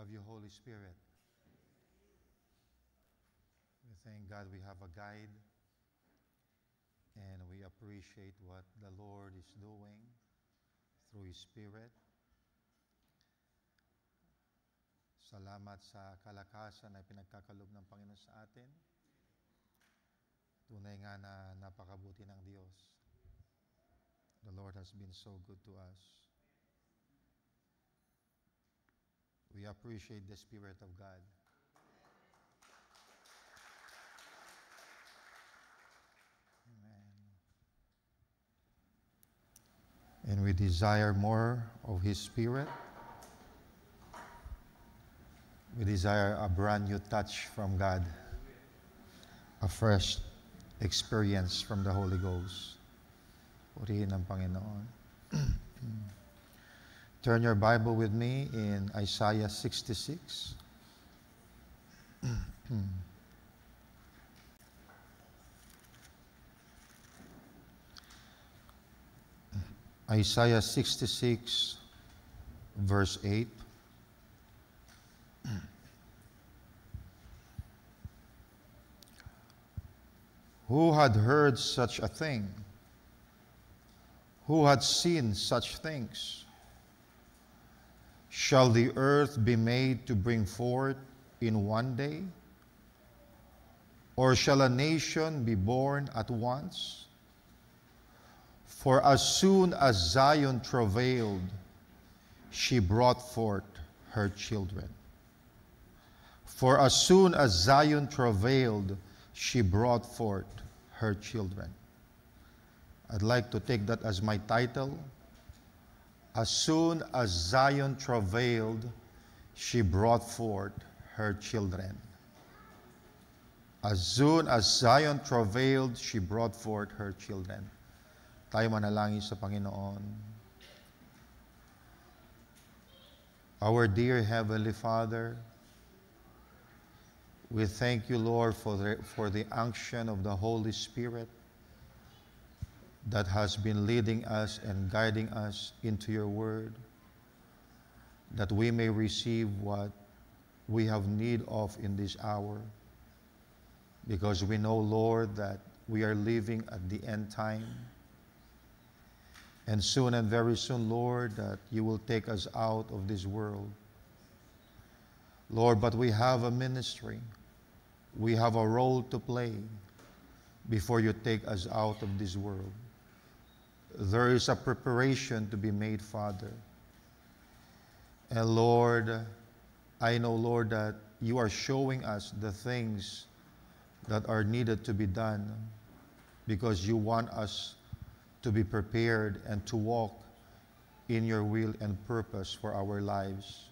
love you, Holy Spirit. We thank God we have a guide, and we appreciate what the Lord is doing through His Spirit. Salamat sa kalakasan na pinagkakalob ng Panginoon sa atin. Tunay nga na napakabuti ng Diyos. The Lord has been so good to us. We appreciate the Spirit of God. Amen. And we desire more of His Spirit. We desire a brand new touch from God, a fresh experience from the Holy Ghost. Purihin ang Panginoon. Turn your Bible with me in Isaiah 66. Isaiah 66, verse 8. Who had heard such a thing? Who had seen such things? Shall the earth be made to bring forth in one day? Or shall a nation be born at once? For as soon as Zion travailed, she brought forth her children. For as soon as Zion travailed, she brought forth her children. I'd like to take that as my title. As soon as Zion travailed, she brought forth her children. As soon as Zion travailed, she brought forth her children. Tayo manalangin sa Panginoon. Our dear Heavenly Father, we thank you, Lord, for the unction of the Holy Spirit that has been leading us and guiding us into your word, that we may receive what we have need of in this hour, because we know, Lord, that we are living at the end time, and soon and very soon, Lord, that you will take us out of this world. Lord, but we have a ministry. We have a role to play before you take us out of this world. There is a preparation to be made, Father. And Lord, I know, Lord, that you are showing us the things that are needed to be done because you want us to be prepared and to walk in your will and purpose for our lives.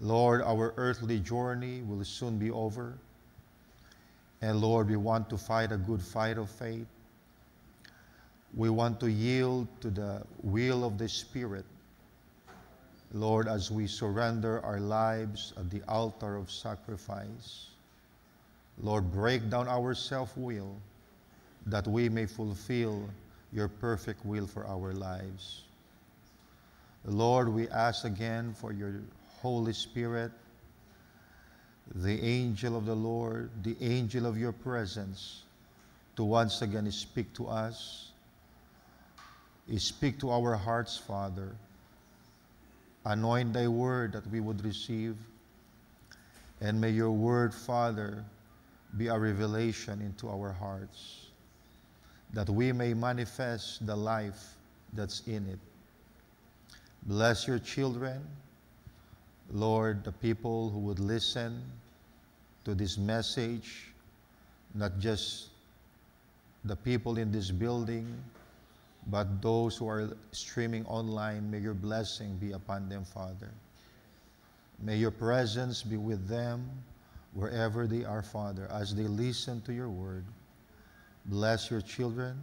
Lord, our earthly journey will soon be over. And Lord, we want to fight a good fight of faith. We want to yield to the will of the Spirit. Lord, as we surrender our lives at the altar of sacrifice. Lord, break down our self-will that we may fulfill your perfect will for our lives. Lord, we ask again for your Holy Spirit, the angel of the Lord, the angel of your presence, to once again speak to us. Speak to our hearts, Father. Anoint thy word that we would receive. And may your word, Father, be a revelation into our hearts, that we may manifest the life that's in it. Bless your children. Lord, the people who would listen to this message, not just the people in this building, but those who are streaming online, may your blessing be upon them, Father. May your presence be with them wherever they are, Father, as they listen to your word. Bless your children.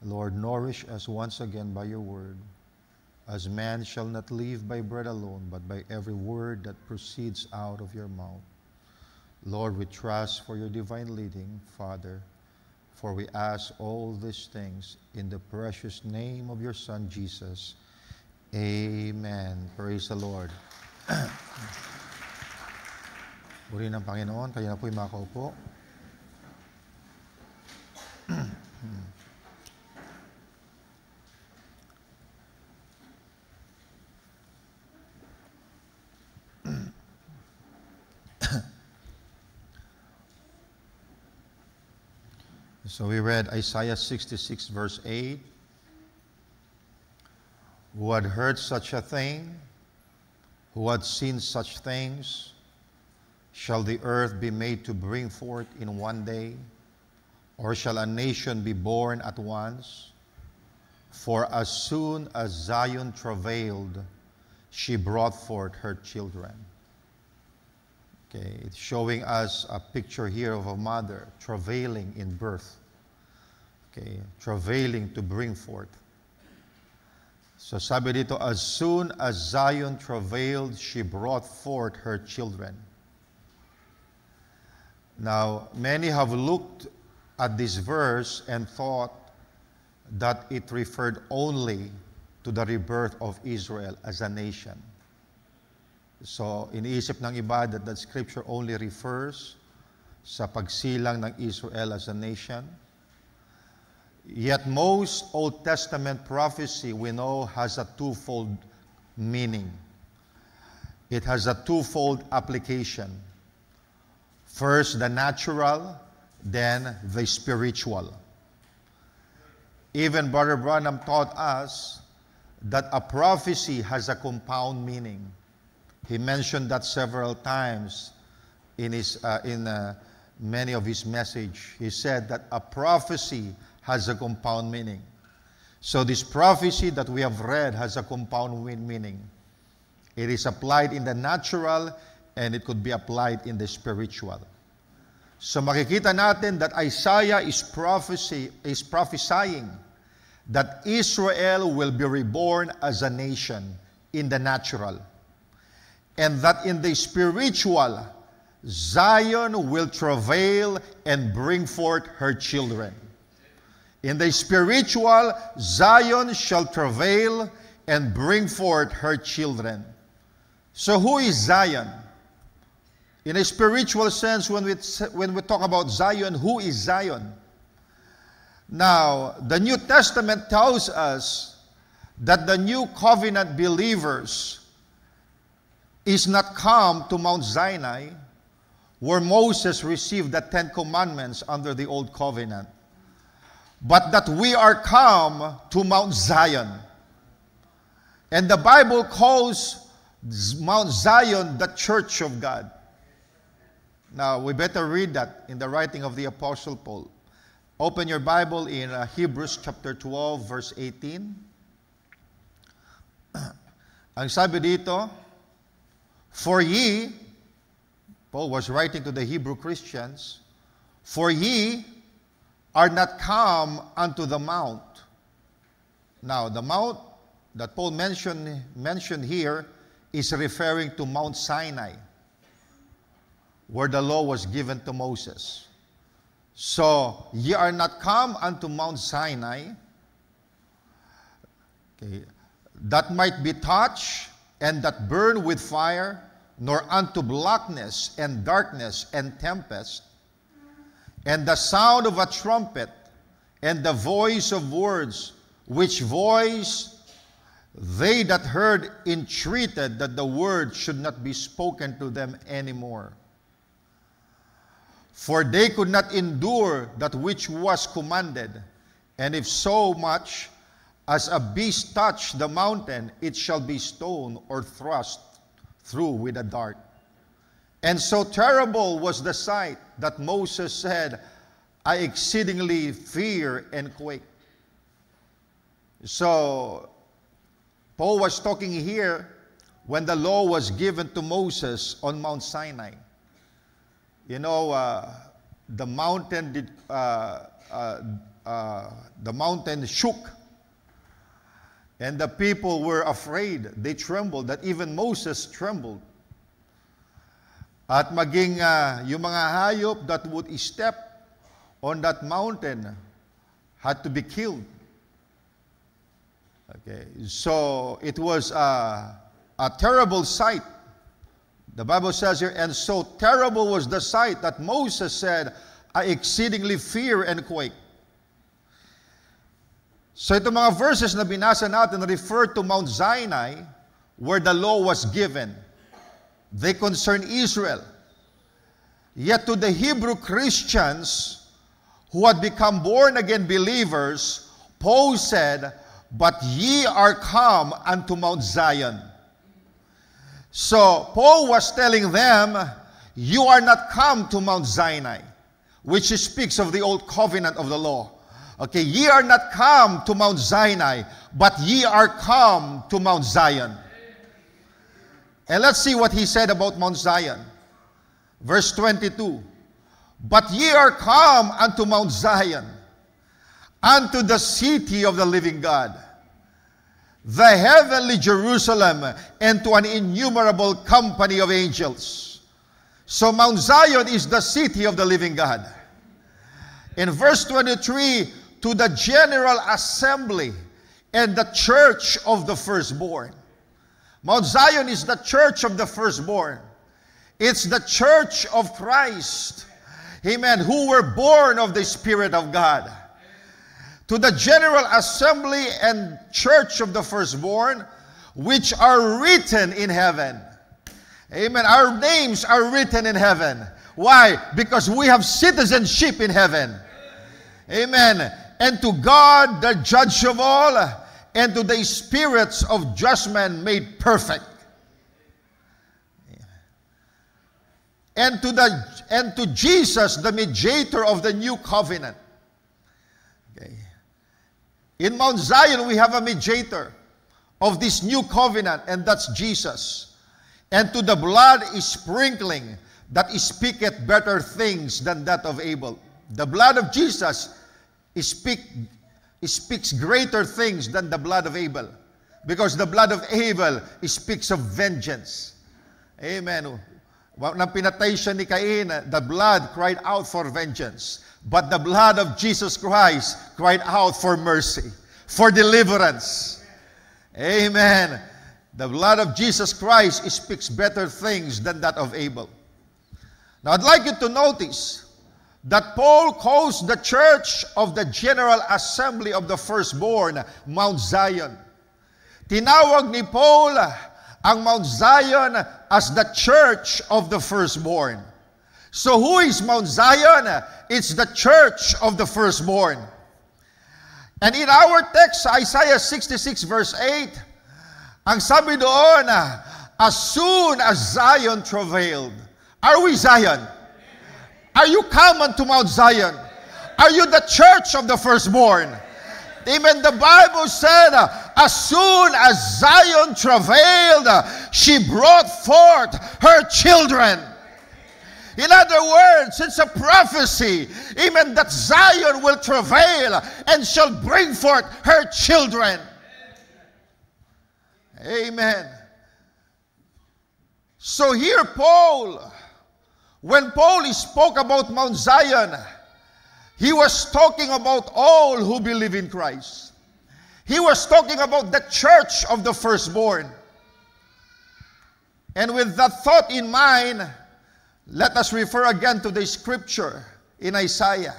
Lord, nourish us once again by your word. As man shall not live by bread alone, but by every word that proceeds out of your mouth. Lord, we trust for your divine leading, Father, for we ask all these things in the precious name of your Son, Jesus. Amen. Praise the Lord. Purihin ng Panginoon, kayo na po'y makaupo. So we read Isaiah 66 verse 8. Who had heard such a thing, who had seen such things, shall the earth be made to bring forth in one day, or shall a nation be born at once? For as soon as Zion travailed, she brought forth her children. Okay, it's showing us a picture here of a mother travailing in birth. Okay, travailing to bring forth. So sabi dito, as soon as Zion travailed, she brought forth her children. Now, many have looked at this verse and thought that it referred only to the rebirth of Israel as a nation. So, iniisip ng iba that the scripture only refers sa pagsilang ng Israel as a nation. Yet most Old Testament prophecy we know has a twofold meaning. It has a twofold application. First, the natural, then the spiritual. Even Brother Branham taught us that a prophecy has a compound meaning. He mentioned that several times in many of his message. He said that a prophecy has a compound meaning. So this prophecy that we have read has a compound meaning. It is applied in the natural and it could be applied in the spiritual. So makikita natin that Isaiah is prophesying that Israel will be reborn as a nation in the natural. And that in the spiritual, Zion will travail and bring forth her children. In the spiritual, Zion shall travail and bring forth her children. So who is Zion? In a spiritual sense, when we talk about Zion, who is Zion? Now, the New Testament tells us that the new covenant believers is not come to Mount Sinai, where Moses received the 10 Commandments under the Old Covenant, but that we are come to Mount Zion. And the Bible calls Mount Zion the church of God. Now, we better read that in the writing of the Apostle Paul. Open your Bible in Hebrews chapter 12, verse 18. Ang sabi dito, for ye, Paul was writing to the Hebrew Christians, for ye are not come unto the mount. Now, the mount that Paul mentioned here is referring to Mount Sinai, where the law was given to Moses. So, ye are not come unto Mount Sinai, okay, that might be touched and that burn with fire, nor unto blackness and darkness and tempest, and the sound of a trumpet, and the voice of words, which voice they that heard entreated that the word should not be spoken to them anymore. For they could not endure that which was commanded, and if so much as a beast touch the mountain, it shall be stoned or thrust through with a dart. And so terrible was the sight that Moses said, I exceedingly fear and quake. So, Paul was talking here when the law was given to Moses on Mount Sinai. You know, the mountain shook, and the people were afraid. They trembled. That even Moses trembled. At maging yung mga hayop that would step on that mountain had to be killed. Okay, so it was a terrible sight The Bible says here, and so terrible was the sight that Moses said, I exceedingly fear and quake. So itong mga verses na binasa natin refer to Mount Sinai where the law was given. They concern Israel. Yet to the Hebrew Christians who had become born-again believers, Paul said, but ye are come unto Mount Zion. So Paul was telling them, you are not come to Mount Sinai, which speaks of the old covenant of the law. Okay, ye are not come to Mount Sinai, but ye are come to Mount Zion. And let's see what he said about Mount Zion. Verse 22. But ye are come unto Mount Zion, unto the city of the living God, the heavenly Jerusalem, and to an innumerable company of angels. So Mount Zion is the city of the living God. In verse 23, to the general assembly and the church of the firstborn. Mount Zion is the church of the firstborn. It's the church of Christ. Amen. Who were born of the Spirit of God. To the general assembly and church of the firstborn, which are written in heaven. Amen. Our names are written in heaven. Why? Because we have citizenship in heaven. Amen. And to God, the judge of all, and to the spirits of just men made perfect. And to Jesus, the mediator of the new covenant. Okay. In Mount Zion, we have a mediator of this new covenant, and that's Jesus. And to the blood is sprinkling that speaketh better things than that of Abel. The blood of Jesus speaks greater things than the blood of Abel. Because the blood of Abel speaks of vengeance. Amen. Nang pinatay siya ni Cain, the blood cried out for vengeance. But the blood of Jesus Christ cried out for mercy, for deliverance. Amen. The blood of Jesus Christ speaks better things than that of Abel. Now, I'd like you to notice that Paul calls the church of the General Assembly of the Firstborn Mount Zion. Tinawag ni Paul ang Mount Zion as the church of the firstborn. So who is Mount Zion? It's the church of the firstborn. And in our text, Isaiah 66 verse 8, ang sabi doon, as soon as Zion travailed. Are we Zion? Are you common to Mount Zion? Are you the church of the firstborn? Amen. The Bible said, as soon as Zion travailed, she brought forth her children. In other words, it's a prophecy, amen, that Zion will travail and shall bring forth her children. Amen. So here Paul, when Paul spoke about Mount Zion, he was talking about all who believe in Christ. He was talking about the church of the firstborn. And with that thought in mind, let us refer again to the scripture in Isaiah.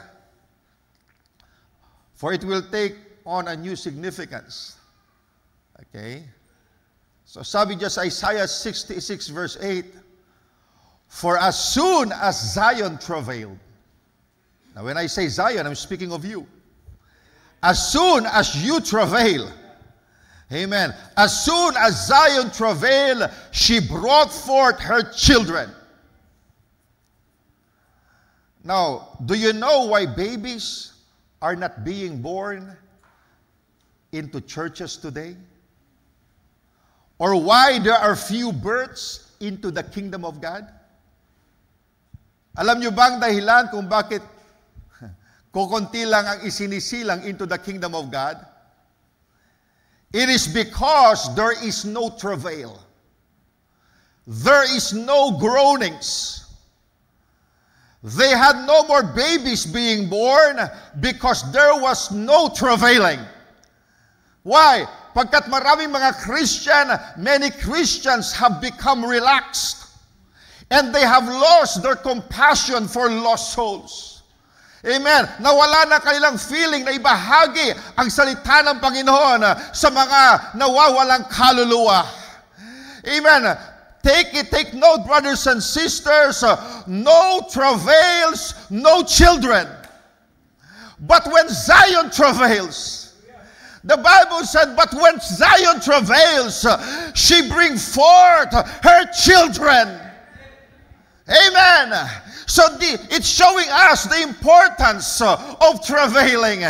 For it will take on a new significance. Okay? So sabi just Isaiah 66 verse 8, for as soon as Zion travailed. Now when I say Zion, I'm speaking of you. As soon as you travail, amen, as soon as Zion travailed, she brought forth her children. Now, do you know why babies are not being born into churches today? Or why there are few births into the kingdom of God? Alam niyo bang dahilan kung bakit kukunti lang ang isinisilang into the kingdom of God? It is because there is no travail. There is no groanings. They had no more babies being born because there was no travailing. Why? Pagkat maraming mga Christian, many Christians have become relaxed. And they have lost their compassion for lost souls. Amen. Nawala na kanilang feeling na ibahagi ang salita ng Panginoon sa mga nawawalang kaluluwa. Amen. Take note, brothers and sisters, no travails, no children. But when Zion travails, the Bible said, but when Zion travails, she brings forth her children. Amen. So it's showing us the importance of travailing.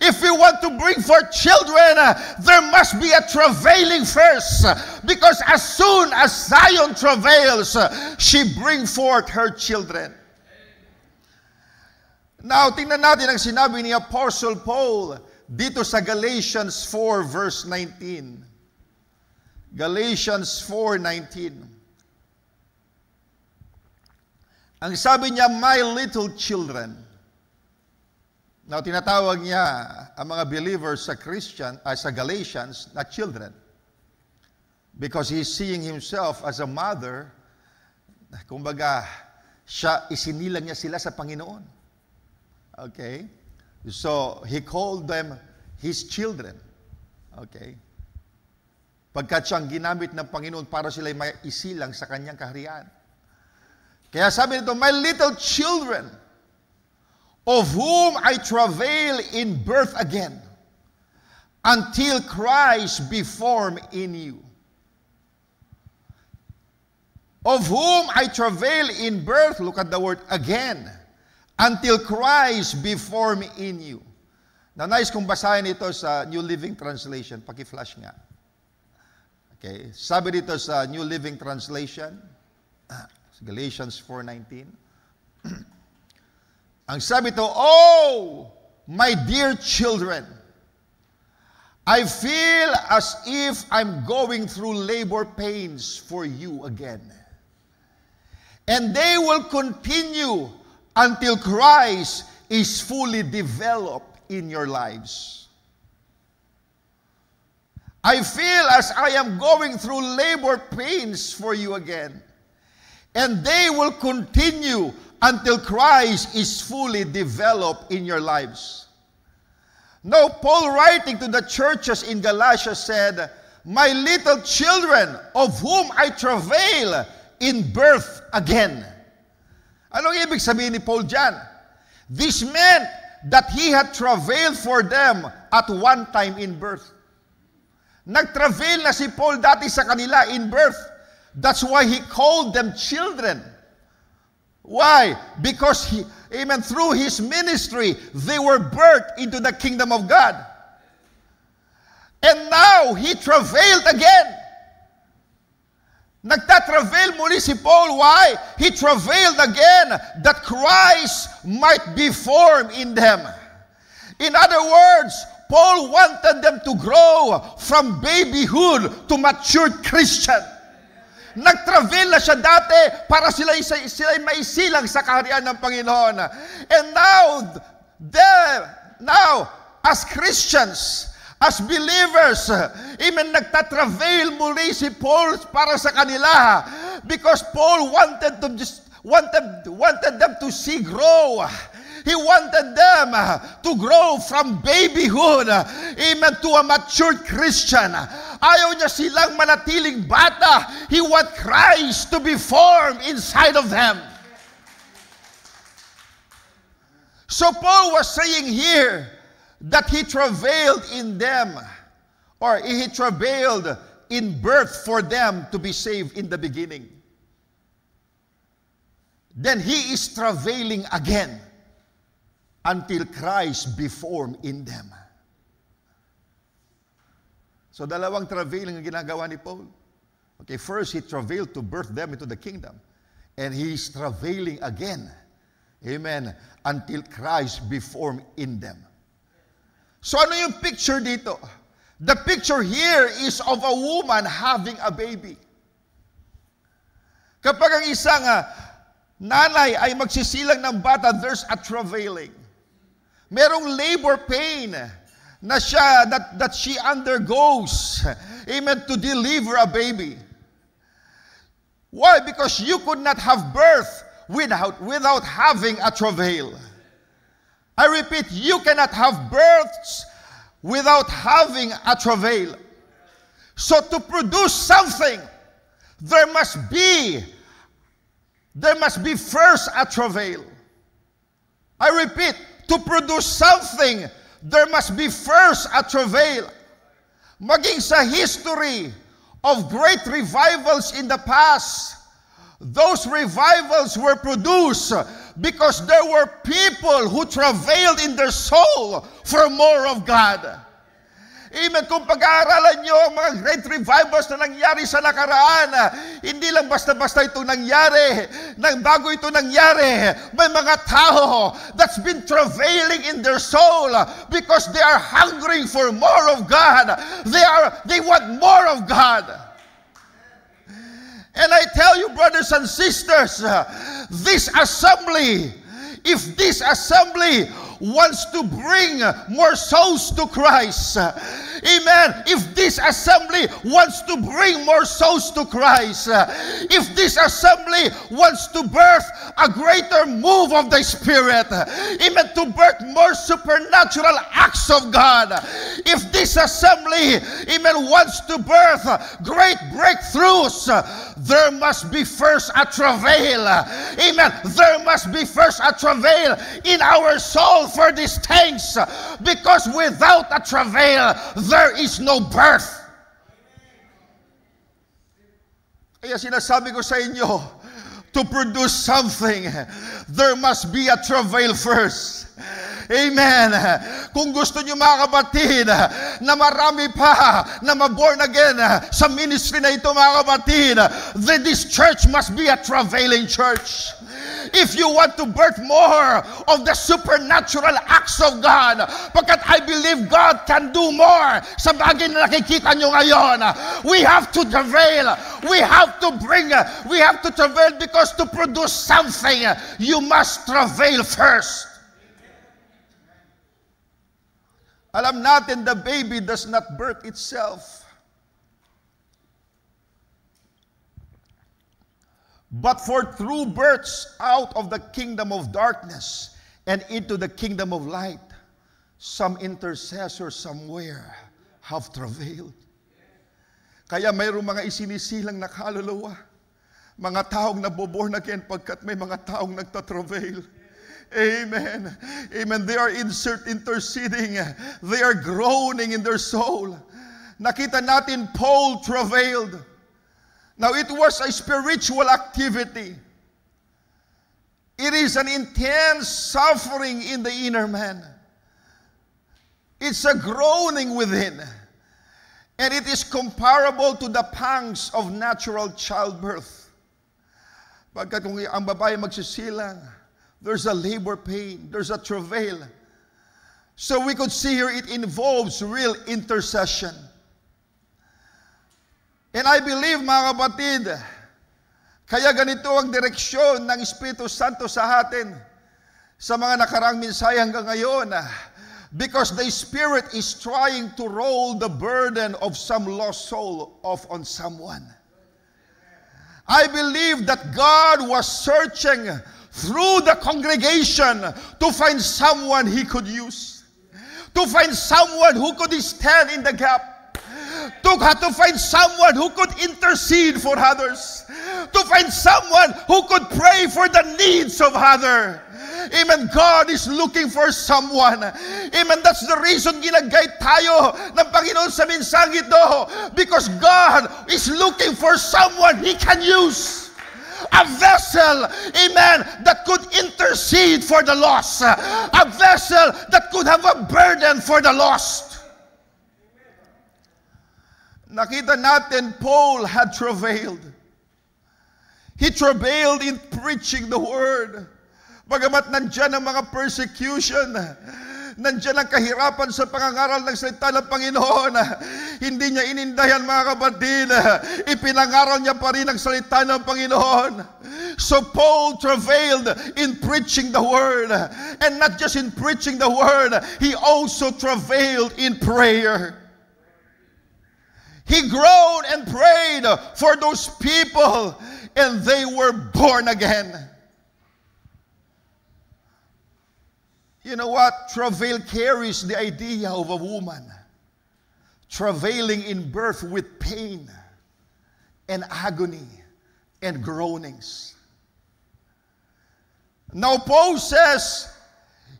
If we want to bring forth children, there must be a travailing first. Because as soon as Zion travails, she brings forth her children. Now, tingnan natin ang sinabi ni Apostle Paul dito sa Galatians 4 verse 19. Galatians 4:19. Ang sabi niya, my little children. Now, tinatawag niya ang mga believers sa Galatians na children. Because he's seeing himself as a mother. Kumbaga, isinilang niya sila sa Panginoon. Okay? So, he called them his children. Okay? Pagkat siyang ginamit ng Panginoon para sila'y may isilang sa kanyang kaharian. Kaya sabi nito, my little children, of whom I travail in birth again, until Christ be formed in you. Of whom I travail in birth, look at the word again, until Christ be formed in you. Now, nais kong basahin ito sa New Living Translation. Paki-flash nga. Okay. Sabi dito sa New Living Translation, Galatians 4:19. Ang sabi to, oh, my dear children, I feel as if I'm going through labor pains for you again. And they will continue until Christ is fully developed in your lives. I feel as I am going through labor pains for you again. And they will continue until Christ is fully developed in your lives. Now, Paul writing to the churches in Galatia said, my little children, of whom I travail in birth again. Anong ibig sabihin ni Paul dyan? This meant that he had travailed for them at one time in birth. Nag-travail na si Paul dati sa kanila in birth. That's why he called them children. Why? Because through his ministry, they were birthed into the kingdom of God. And now, he travailed again. Nagtatravel muli si Paul. Why? He travailed again that Christ might be formed in them. In other words, Paul wanted them to grow from babyhood to matured Christian. Nagtravel na siya dati para sila maisilang sa kaharian ng Panginoon. And now, as Christians, as believers, nagtatravel muli si Paul para sa kanila because Paul wanted them to see grow. He wanted them to grow from babyhood, to a matured Christian. Ayaw niya silang manatiling bata. He want Christ to be formed inside of them. So Paul was saying here that he travailed in them, or he travailed in birth for them to be saved in the beginning. Then he is travailing again until Christ be formed in them. So dalawang travailing ang ginagawa ni Paul. Okay, first he travailed to birth them into the kingdom. And he is travailing again. Amen. Until Christ be formed in them. So ano yung picture dito? The picture here is of a woman having a baby. Kapag ang isang nanay ay magsisilang ng bata, there's a travailing. Merong labor pain na siya, that she undergoes, to deliver a baby. Why? Because you could not have birth without having a travail. I repeat, you cannot have births without having a travail. So to produce something, there must be first a travail. I repeat, to produce something, there must be first a travail. Maging sa history of great revivals in the past, those revivals were produced because there were people who travailed in their soul for more of God. Amen. Kung pag-aaralan nyo ang mga great revivals na nangyari sa nakaraan, hindi lang basta-basta ito nangyari. Bago ito nangyari, may mga tao that's been travailing in their soul because they are hungering for more of God. They want more of God. And I tell you, brothers and sisters, this assembly, if this assembly wants to bring more souls to Christ, amen, if this assembly wants to bring more souls to Christ, if this assembly wants to birth a greater move of the Spirit, amen, to birth more supernatural acts of God, if this assembly, amen, wants to birth great breakthroughs, there must be first a travail. Amen. There must be first a travail in our soul for these things, because without a travail, there is no birth. Kaya sinasabi ko sa inyo, to produce something, there must be a travail first. Amen. Kung gusto nyo mga kapatid na marami pa na ma-born again sa ministry na ito mga kapatid, then this church must be a travailing church. If you want to birth more of the supernatural acts of God, pagkat I believe God can do more sa bagay na nakikita nyo ngayon, we have to travail. We have to travail, because to produce something, you must travail first. Alam natin, the baby does not birth itself. But for true births out of the kingdom of darkness and into the kingdom of light, some intercessor somewhere have travailed. Kaya mayroong mga isinisilang na kaluluwa, mga taong naboborn again pagkat may mga taong nagtatravail. Amen. Amen. They are interceding. They are groaning in their soul. Nakita natin Paul travailed. Now it was a spiritual activity. It is an intense suffering in the inner man. It's a groaning within. And it is comparable to the pangs of natural childbirth. Pagkat kung ang babae magsisilang, there's a labor pain, there's a travail. So we could see here it involves real intercession. And I believe, mga kapatid, kaya ganito ang direksyon ng Espiritu Santo sa atin sa mga nakaraang mensahe hanggang ngayon. Because the Spirit is trying to roll the burden of some lost soul off on someone. I believe that God was searching through the congregation to find someone He could use, to find someone who could stand in the gap, to find someone who could intercede for others, to find someone who could pray for the needs of others. Amen. God is looking for someone. Amen. That's the reason ginagay tayo ng Panginoon sa mensaheng ito, because God is looking for someone He can use. A vessel, amen, that could intercede for the lost. A vessel that could have a burden for the lost. Nakita natin, Paul had travailed. He travailed in preaching the word. Bagamat nandyan ang mga persecution, nandyan ang kahirapan sa pangangaral ng salita ng Panginoon, hindi niya inindayan, mga kapatid. Ipinangaral niya pa rin ang salita ng Panginoon. So Paul travailed in preaching the word. And not just in preaching the word, he also travailed in prayer. He groaned and prayed for those people, and they were born again. You know what? Travail carries the idea of a woman travailing in birth with pain and agony and groanings. Now Paul says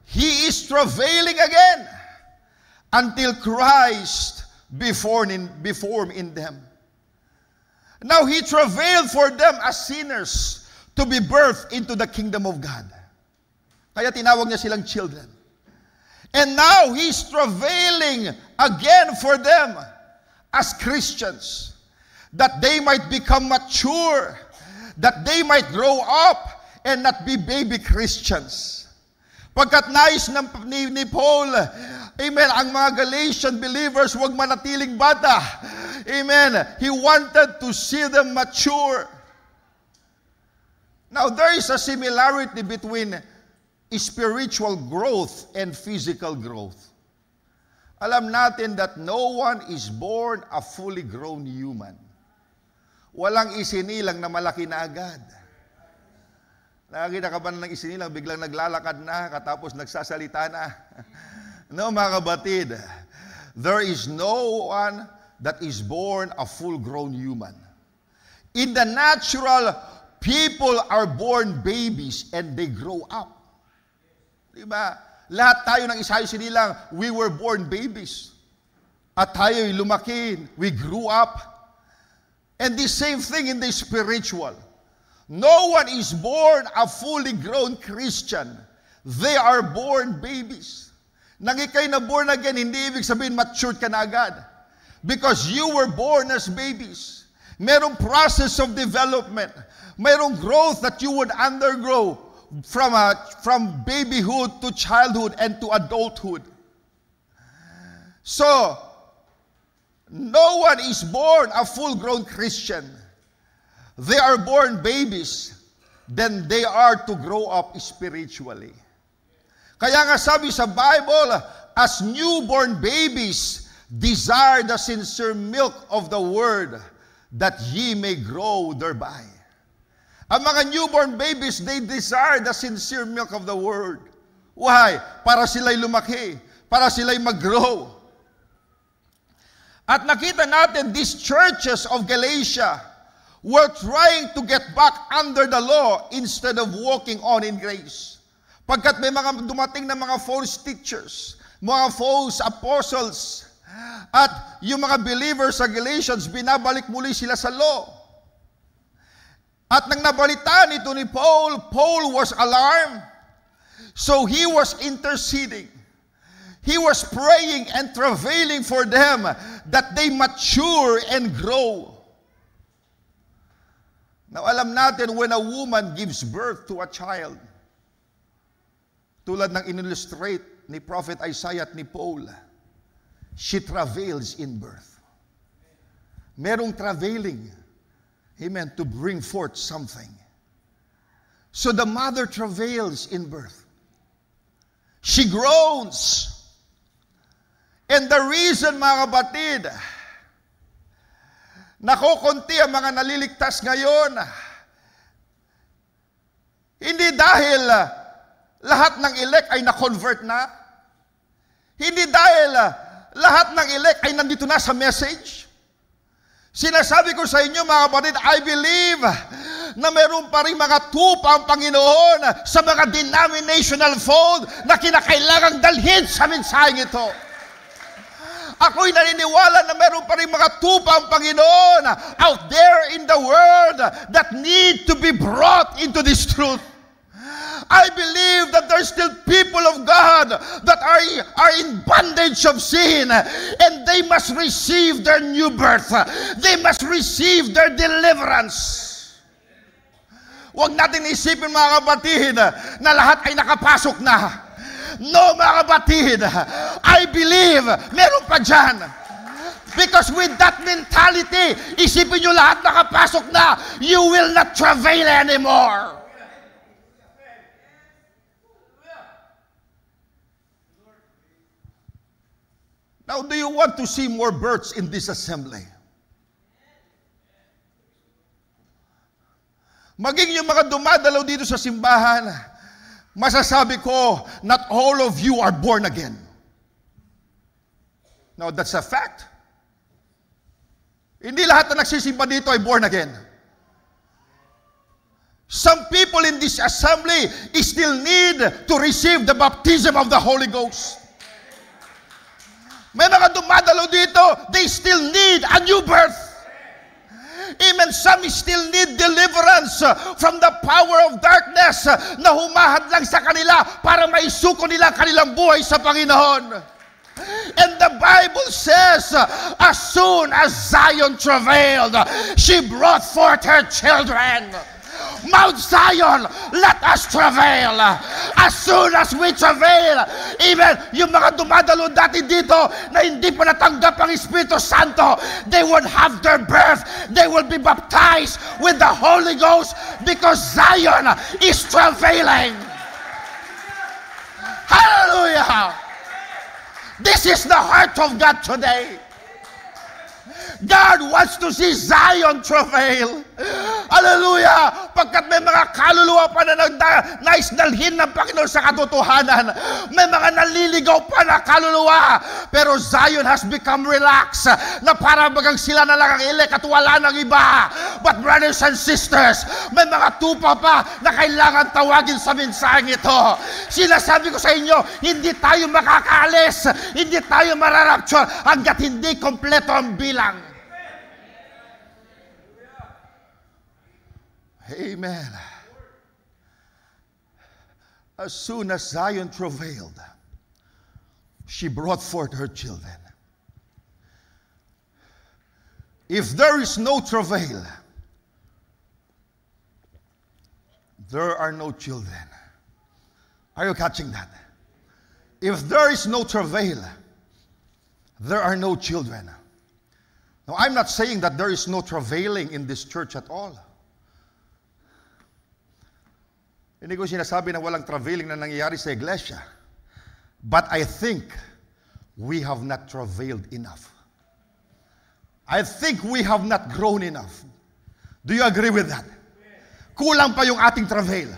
he is travailing again until Christ be formed in them. Now he travailed for them as sinners to be birthed into the kingdom of God. Kaya tinawag niya silang children. And now he's travailing again for them as Christians, that they might become mature, that they might grow up and not be baby Christians. Pagkat nais ni Paul, amen, ang mga Galatian believers huwag manatiling bata. Amen. He wanted to see them mature. Now, there is a similarity between spiritual growth and physical growth. Alam natin that no one is born a fully grown human. Walang isinilang na malaki na agad. Nakakita ka ba ng isinilang, biglang naglalakad na, katapos nagsasalita na? No, mga kabatid. There is no one that is born a full-grown human. In the natural, people are born babies and they grow up. Diba? Lahat tayo ng isayo sinilang, we were born babies. At tayo'y lumaki, we grew up. And the same thing in the spiritual. No one is born a fully grown Christian. They are born babies. Nang ikay na born again, hindi ibig sabihin matured ka na agad. Because you were born as babies. Merong process of development. Merong growth that you would undergo from babyhood to childhood and to adulthood. So, no one is born a full-grown Christian. They are born babies, then they are to grow up spiritually. Kaya nga sabi sa Bible, as newborn babies, desire the sincere milk of the word, that ye may grow thereby. Ang mga newborn babies, they desire the sincere milk of the word. Why? Para sila'y lumaki, para sila'y mag-grow. At nakita natin, these churches of Galatia were trying to get back under the law instead of walking on in grace. Pagkat may mga dumating na mga false teachers, mga false apostles, at yung mga believers sa Galatians, binabalik muli sila sa law. At nang nabalitaan ito ni Paul, Paul was alarmed. So he was interceding. He was praying and travailing for them that they mature and grow. Now, alam natin when a woman gives birth to a child, tulad ng in-illustrate ni Prophet Isaiah at ni Paul, she travails in birth. Merong travailing, amen, to bring forth something. So the mother travails in birth. She groans. And the reason, mga kapatid, nakukunti ang mga naliligtas ngayon, hindi dahil lahat ng elect ay na-convert na, hindi dahil lahat ng elect ay nandito na sa message. Sinasabi ko sa inyo, mga kapatid, I believe na meron pa rin mga tupa ang Panginoon sa mga denominational fold na kinakailangang dalhin sa mensaheng ito. Ako'y naniniwala na meron pa rin mga tupa ang Panginoon out there in the world that need to be brought into this truth. I believe that there's still people of God that are in bondage of sin, and they must receive their new birth. They must receive their deliverance. Huwag natin isipin, mga kapatid, na lahat ay nakapasok na. No, mga kapatid, I believe meron pa dyan. Because with that mentality, isipin nyo lahat nakapasok na, you will not travail anymore. Now, do you want to see more births in this assembly? Maging yung mga dumadalaw dito sa simbahan, masasabi ko, not all of you are born again. No, that's a fact. Hindi lahat na nagsisimba dito ay born again. Some people in this assembly still need to receive the baptism of the Holy Ghost. May mga dumadalaw dito, they still need a new birth. Amen. Some still need deliverance from the power of darkness na humahad lang sa kanila para maisuko nila kanilang buhay sa Panginoon. And the Bible says, as soon as Zion travailed, she brought forth her children. Mount Zion, let us travail. As soon as we travail, even yung mga dumadalo dati dito na hindi pa natanggap ang Espiritu Santo, they would have their birth. They will be baptized with the Holy Ghost because Zion is travailing. Hallelujah! This is the heart of God today. God wants to see Zion travail. Hallelujah! Pagkat may mga kaluluwa pa na nais dalhin ng Panginoon sa katotohanan. May mga naliligaw pa na kaluluwa. Pero Zion has become relaxed. Na para bagang sila na lang ang elect at wala ng iba. But brothers and sisters, may mga tupa pa na kailangan tawagin sa mensaheng ito. Sinasabi ko sa inyo, hindi tayo makakaalis. Hindi tayo mararapture hanggat hindi kompleto ang bilang. Amen. As soon as Zion travailed, she brought forth her children. If there is no travail, there are no children. Are you catching that? If there is no travail, there are no children. Now, I'm not saying that there is no travailing in this church at all. Hindi ko sinasabi na walang travailing na nangyayari sa iglesia. But I think we have not travailed enough. I think we have not grown enough. Do you agree with that? Kulang pa yung ating travail.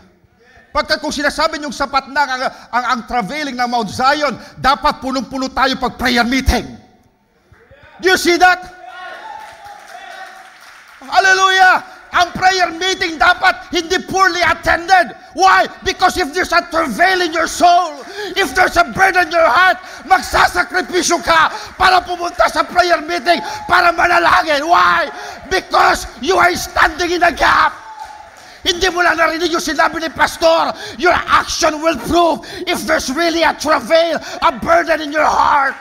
Pagkat kung sinasabi niyong sapat na ang travailing ng Mount Zion, dapat punong-puno tayo pag prayer meeting. Do you see that? Hallelujah! Ang prayer meeting dapat hindi poorly attended. Why? Because if there's a travail in your soul, if there's a burden in your heart, magsasakripisyo ka para pumunta sa prayer meeting para manalangin. Why? Because you are standing in a gap. Hindi mo lang narinig yung sinabi ni Pastor. Your action will prove if there's really a travail, a burden in your heart.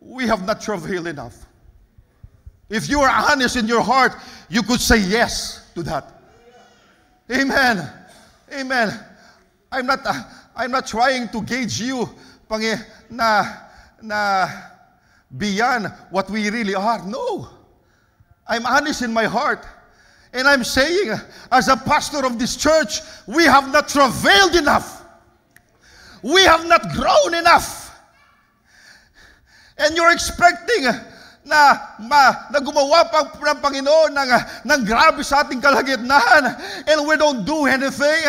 We have not travailed enough. If you are honest in your heart, you could say yes to that. Amen. Amen. I'm not trying to gauge you na beyond what we really are. No. I'm honest in my heart. And I'm saying, as a pastor of this church, we have not travailed enough. We have not grown enough. And you're expecting na gumawa pa ng Panginoon ng grabe sa ating kalagitnaan and we don't do anything.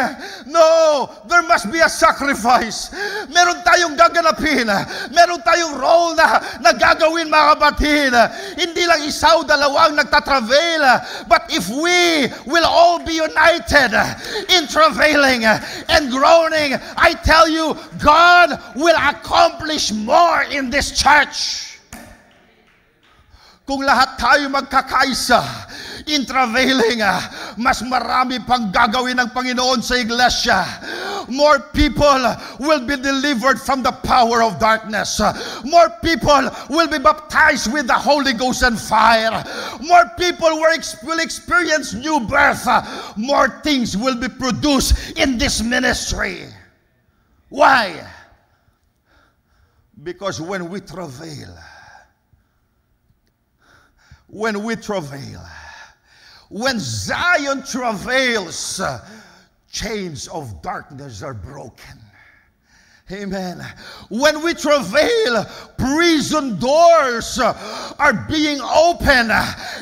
No, there must be a sacrifice. Meron tayong gaganapin. Meron tayong role na gagawin, mga kapatid. Hindi lang isa o dalawang nagtatravel. But if we will all be united in travailing and groaning, I tell you, God will accomplish more in this church. Kung lahat tayo magkakaisa in travailing, mas marami pang gagawin ng Panginoon sa iglesia. More people will be delivered from the power of darkness. More people will be baptized with the Holy Ghost and fire. More people will experience new birth. More things will be produced in this ministry. Why? Because when we travail, when Zion travails, chains of darkness are broken. Amen. When we travail, prison doors are being opened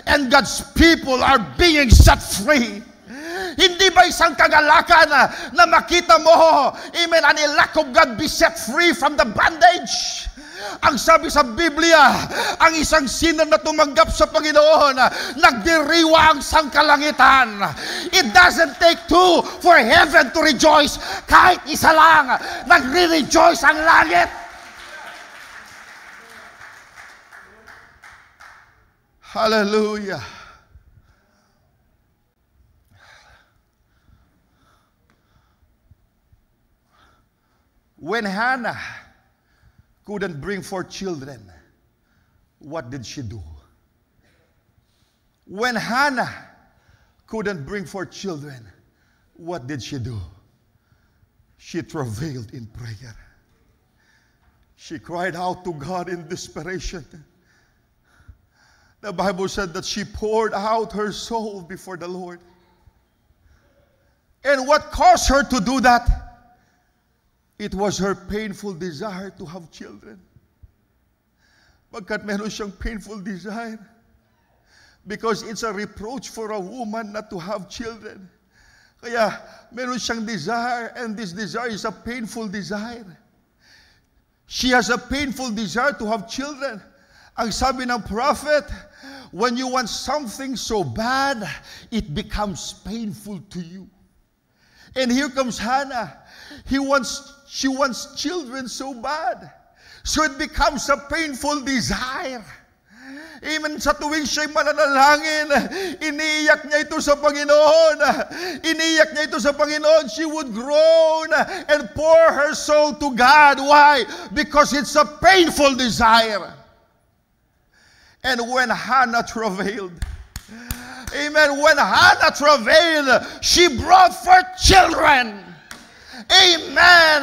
and God's people are being set free. Hindi ba isang kagalakan na makita mo, amen, an elect of God be set free from the bondage? Ang sabi sa Biblia, ang isang sinner na tumanggap sa Panginoon, nagdiriwa ang sangkalangitan. It doesn't take two for heaven to rejoice. Kahit isa lang, nagre-rejoice ang langit. Hallelujah. When Hannah couldn't bring forth children, what did she do? When Hannah couldn't bring forth children, what did she do? She travailed in prayer. She cried out to God in desperation. The Bible said that she poured out her soul before the Lord. And what caused her to do that? It was her painful desire to have children. Pagkat meron siyang painful desire. Because it's a reproach for a woman not to have children. Kaya meron siyang desire, and this desire is a painful desire. She has a painful desire to have children. Ang sabi ng prophet, when you want something so bad, it becomes painful to you. And here comes Hannah. She wants children so bad. So it becomes a painful desire. Amen. Sa tuwing siya'y mananalangin, iniiyak niya ito sa Panginoon. Iniiyak niya ito sa Panginoon. She would groan and pour her soul to God. Why? Because it's a painful desire. And when Hannah travailed, amen, when Hannah travailed, she brought forth children. Amen.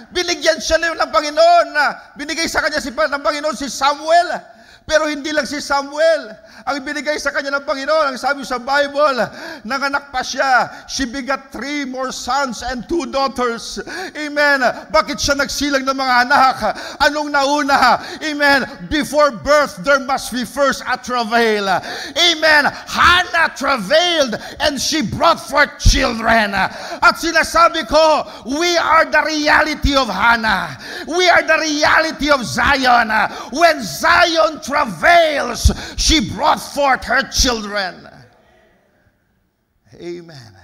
Binigyan siya ng Panginoon. Binigay sa kanya ng Panginoon si Samuel. Pero hindi lang si Samuel ang binigay sa kanya ng Panginoon. Ang sabi sa Bible, nanganak pa siya. She begot 3 more sons and 2 daughters. Amen. Bakit siya nagsilang ng mga anak? Anong nauna? Amen. Before birth, there must be first a travail. Amen. Hannah travailed and she brought forth children. At sinasabi ko, we are the reality of Hannah. We are the reality of Zion. When Zion travails, she brought forth her children. Amen.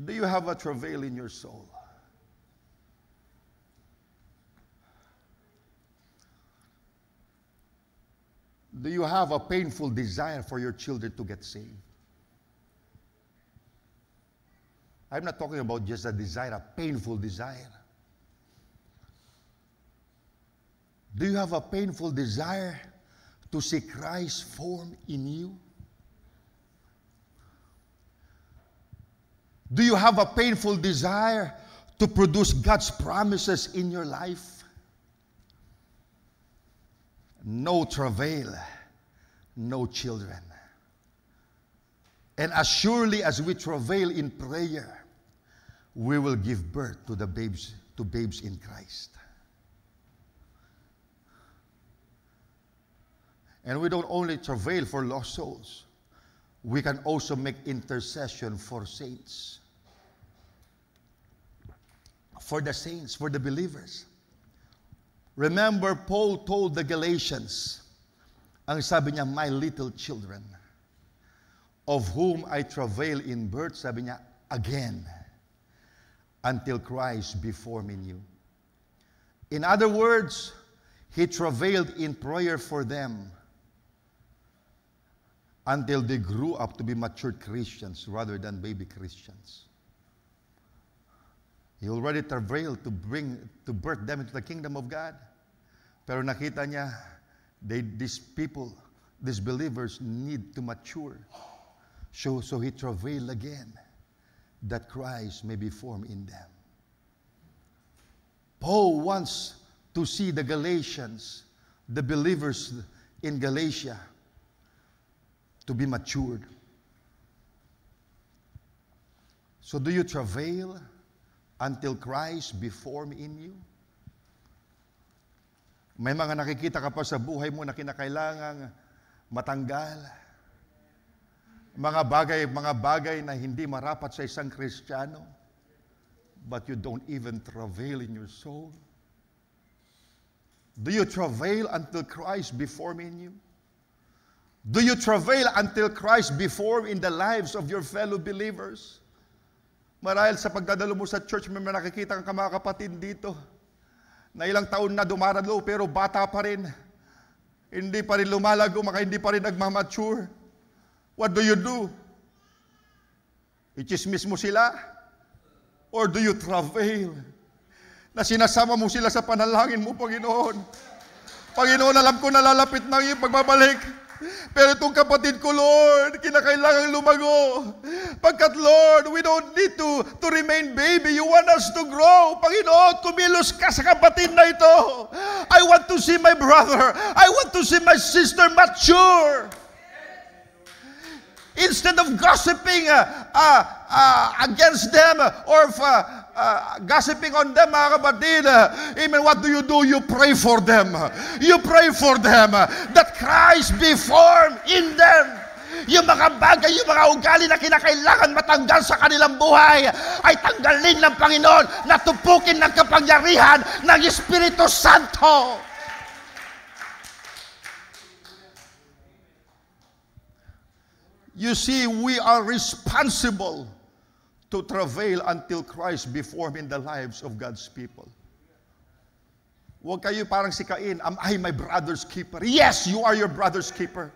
Do you have a travail in your soul? Do you have a painful desire for your children to get saved? I'm not talking about just a desire, a painful desire. Do you have a painful desire to see Christ form in you? Do you have a painful desire to produce God's promises in your life? No travail, no children. And as surely as we travail in prayer, we will give birth to babes in Christ. And we don't only travail for lost souls. We can also make intercession for saints. For the saints, for the believers. Remember, Paul told the Galatians, ang sabi niya, my little children, of whom I travail in birth, sabi niya, again, until Christ be formed in you. In other words, he travailed in prayer for them until they grew up to be mature Christians rather than baby Christians. He already travailed to birth them into the kingdom of God. Pero nakita niya, these people, these believers need to mature. So he travailed again that Christ may be formed in them. Paul wants to see the Galatians, the believers in Galatia, to be matured. So do you travail until Christ be formed in you? May mga nakikita ka pa sa buhay mo na kinakailangang matanggal. Mga bagay na hindi marapat sa isang Kristiyano, but you don't even travail in your soul. Do you travail until Christ be formed in you? Do you travail until Christ be formed in the lives of your fellow believers? Marahil sa pagdadalo mo sa church, may nakikita kang mga kapatid dito na ilang taon na dumaralo pero bata pa rin. Hindi pa rin lumalago, hindi pa rin nagmamature. What do you do? I-chismis mo sila? Or do you travail? Na sinasama mo sila sa panalangin mo, Panginoon. Panginoon, alam ko nalalapit na yung pagbabalik. Pero itong kapatid ko, Lord, kinakailangang lumago. Pagkat, Lord, we don't need to remain baby. You want us to grow. Panginoon, kumilos ka sa kapatid na ito. I want to see my brother. I want to see my sister mature. Instead of gossiping against them or gossiping on them, mga kapatid, amen, what do? You pray for them. You pray for them that Christ be formed in them. Yung mga bagay, yung mga ugali na kinakailangan matanggal sa kanilang buhay ay tanggalin ng Panginoon, natupukin ng kapangyarihan ng Espiritu Santo. You see, we are responsible to travail until Christ be formed in the lives of God's people. Huwag kayo parang sikain, am I my brother's keeper? Yes, you are your brother's keeper.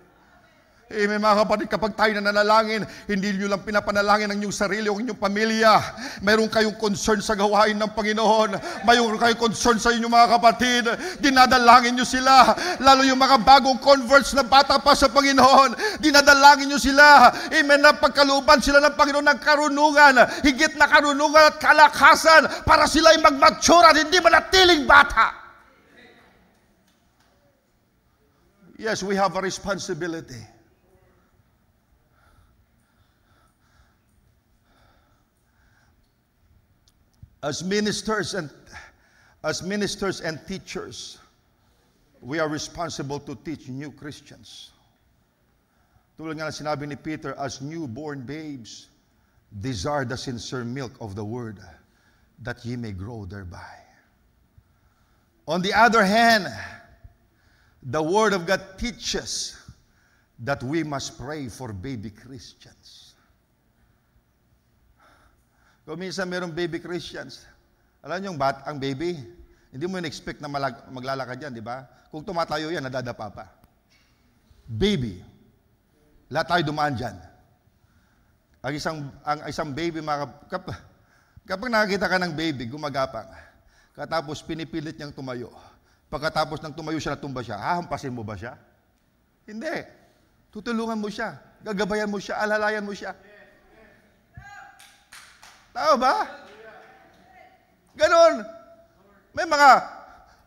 Amen, mga kapatid, kapag tayo nananalangin, hindi nyo lang pinapanalangin ang inyong sarili o inyong pamilya. Mayroon kayong concern sa gawain ng Panginoon. Mayroon kayong concern sa inyong mga kapatid. Dinadalangin nyo sila. Lalo yung mga bagong converts na bata pa sa Panginoon. Dinadalangin nyo sila. Amen, na pagkalooban sila ng Panginoon ng karunungan. Higit na karunungan at kalakasan para sila ay mag-mature at hindi manatiling bata. Yes, we have a responsibility. As ministers and teachers, we are responsible to teach new Christians. Tulad nga na sinabi ni Peter, as newborn babes, desire the sincere milk of the word, that ye may grow thereby. On the other hand, the word of God teaches that we must pray for baby Christians. Kung minsan mayroong baby Christians, alam niyo ang baby, hindi mo in-expect na maglalakad yan, di ba? Kung tumatayo yan, nadadapa pa. Baby. Lahat tayo dumaan dyan. Ang isang baby, kapag nakakita ka ng baby, gumagapang, katapos pinipilit niyang tumayo. Pagkatapos ng tumayo siya, natumba siya, hahampasin mo ba siya? Hindi. Tutulungan mo siya, gagabayan mo siya, alalayan mo siya. Tao ba? Ganon.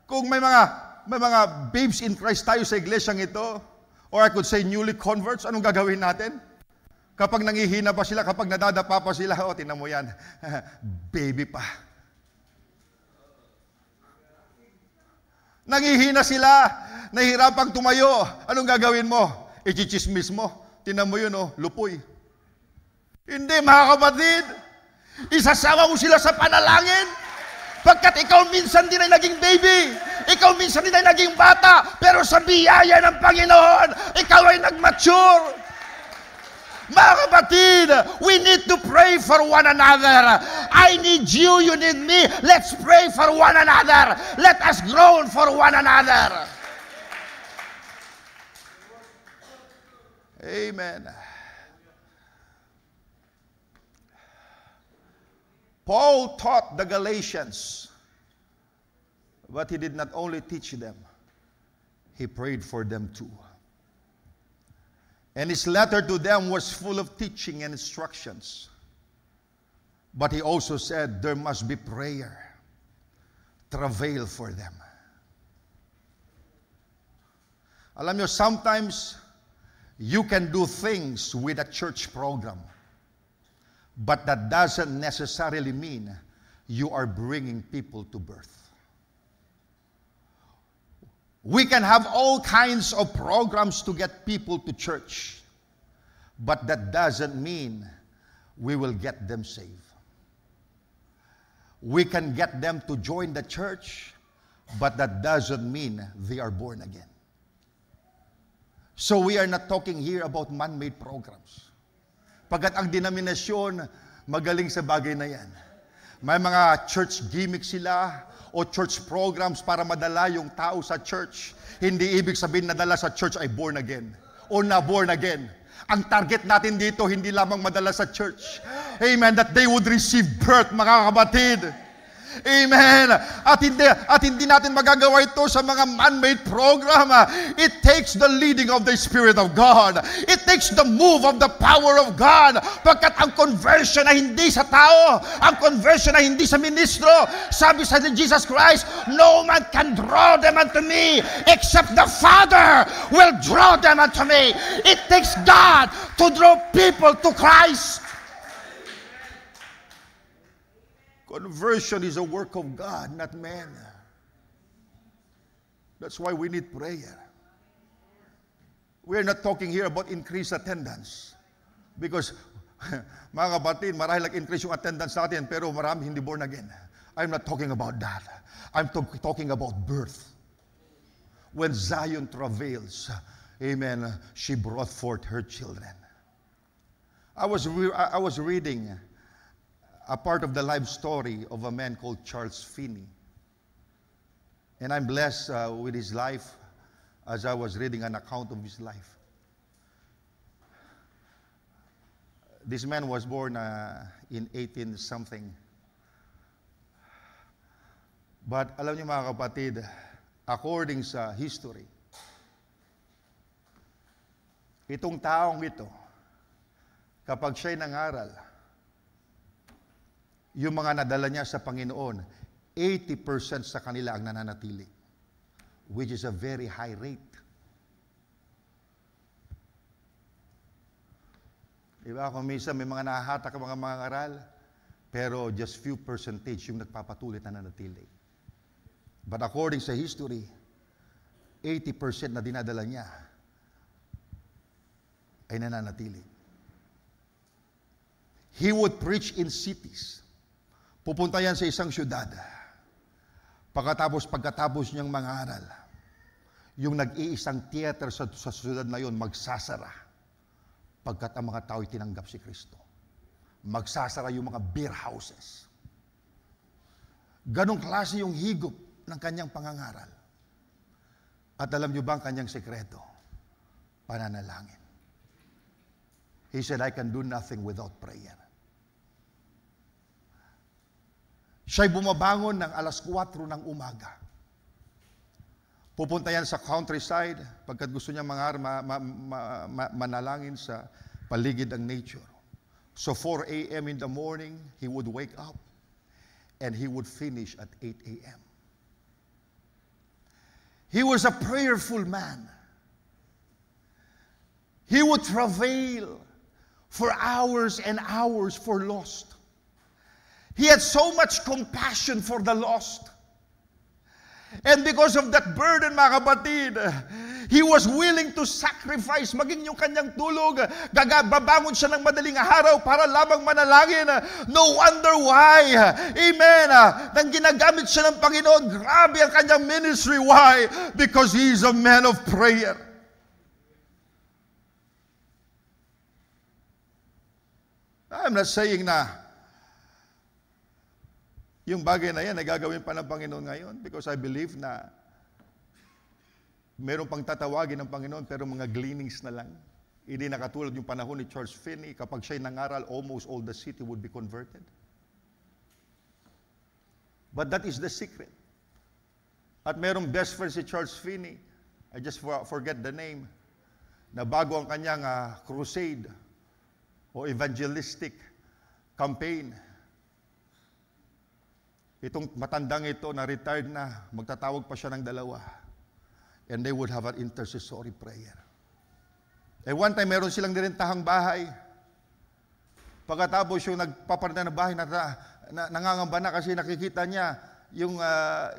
Kung may mga babes in Christ tayo sa iglesyang ito, or I could say newly converts, anong gagawin natin? Kapag nangihina pa sila, kapag nadadapa pa sila, tinan mo yan, baby pa. Nangihina sila, nahihirapang tumayo, anong gagawin mo? Ichichismis mo. Tinan mo yun, lupoy. Hindi, mga kapatid. Isasama mo sila sa panalangin. Pagkat ikaw minsan din ay naging baby. Ikaw minsan din ay naging bata. Pero sa biyaya ng Panginoon, ikaw ay nag-mature. Mga kapatid, we need to pray for one another. I need you, you need me. Let's pray for one another. Let us grow for one another. Amen. Paul taught the Galatians, but he did not only teach them, he prayed for them too. And his letter to them was full of teaching and instructions. But he also said there must be prayer, travail for them. Alam nyo, sometimes you can do things with a church program. But that doesn't necessarily mean you are bringing people to birth. We can have all kinds of programs to get people to church, but that doesn't mean we will get them saved. We can get them to join the church, but that doesn't mean they are born again. So we are not talking here about man-made programs. Pagkat ang denominasyon, magaling sa bagay na yan. May mga church gimmicks sila o church programs para madala yung tao sa church. Hindi ibig sabihin nadala sa church ay born again o na-born again. Ang target natin dito, hindi lamang madala sa church. Amen. That they would receive birth, mga kapatid. Amen. At hindi natin magagawa ito sa mga man-made program. It takes the leading of the Spirit of God. It takes the move of the power of God. Pagkat ang conversion ay hindi sa tao, ang conversion ay hindi sa ministro. Sabi sa Jesus Christ, no man can draw them unto me except the Father will draw them unto me. It takes God to draw people to Christ. Conversion is a work of God, not man. That's why we need prayer. We are not talking here about increased attendance. Because, mga kapatid, marahil nag-increase yung attendance natin, pero marami hindi born again. I'm not talking about that. I'm talking about birth. When Zion travails, amen, she brought forth her children. I was reading a part of the life story of a man called Charles Finney. And I'm blessed with his life as I was reading an account of his life. This man was born in 18-something. But alam niyo mga kapatid, according sa history, itong taong ito, kapag siya'y nangaral, yung mga nadala niya sa Panginoon, 80% sa kanila ang nananatili, which is a very high rate. Diba? Kung minsan may mga nahahatak ang mga aral, pero just few percentage yung nagpapatuloy na nananatili. But according sa history, 80% na dinadala niya ay nananatili. He would preach in cities. Pupunta yan sa isang syudad. Pagkatapos niyang mangaral, yung nag-iisang theater sa syudad na yon magsasara pagkat ang mga tao'y tinanggap si Kristo. Magsasara yung mga beer houses. Ganong klase yung higop ng kanyang pangangaral. At alam niyo ba ang kanyang sekreto? Pananalangin. He said, I can do nothing without prayer. Siya'y bumabangon ng alas 4 ng umaga. Pupunta yan sa countryside pagkat gusto niya manalangin sa paligid ng nature. So 4 a.m. in the morning, he would wake up and he would finish at 8 a.m. He was a prayerful man. He would travail for hours and hours for lost. He had so much compassion for the lost. And because of that burden, mga kapatid, he was willing to sacrifice, maging yung kanyang tulog. Babangon siya ng madaling araw para lamang manalangin. No wonder why. Amen. Nang ginagamit siya ng Panginoon, grabe ang kanyang ministry. Why? Because he is a man of prayer. I'm not saying na yung bagay na yan ay gagawin pa ng Panginoon ngayon because I believe na meron pang tatawagin ng Panginoon pero mga gleanings na lang. Hindi nakatulad yung panahon ni Charles Finney. Kapag siya'y nangaral, almost all the city would be converted. But that is the secret. At merong best friend si Charles Finney, I just forget the name, na bago ang kanyang crusade o evangelistic campaign, itong matandang ito na retired na, magtatawag pa siya ng dalawa. And they would have an intercessory prayer. Eh one time, meron silang nirentahang bahay. Pagkatapos yung nagpaparda ng bahay, nangangamba na kasi nakikita niya yung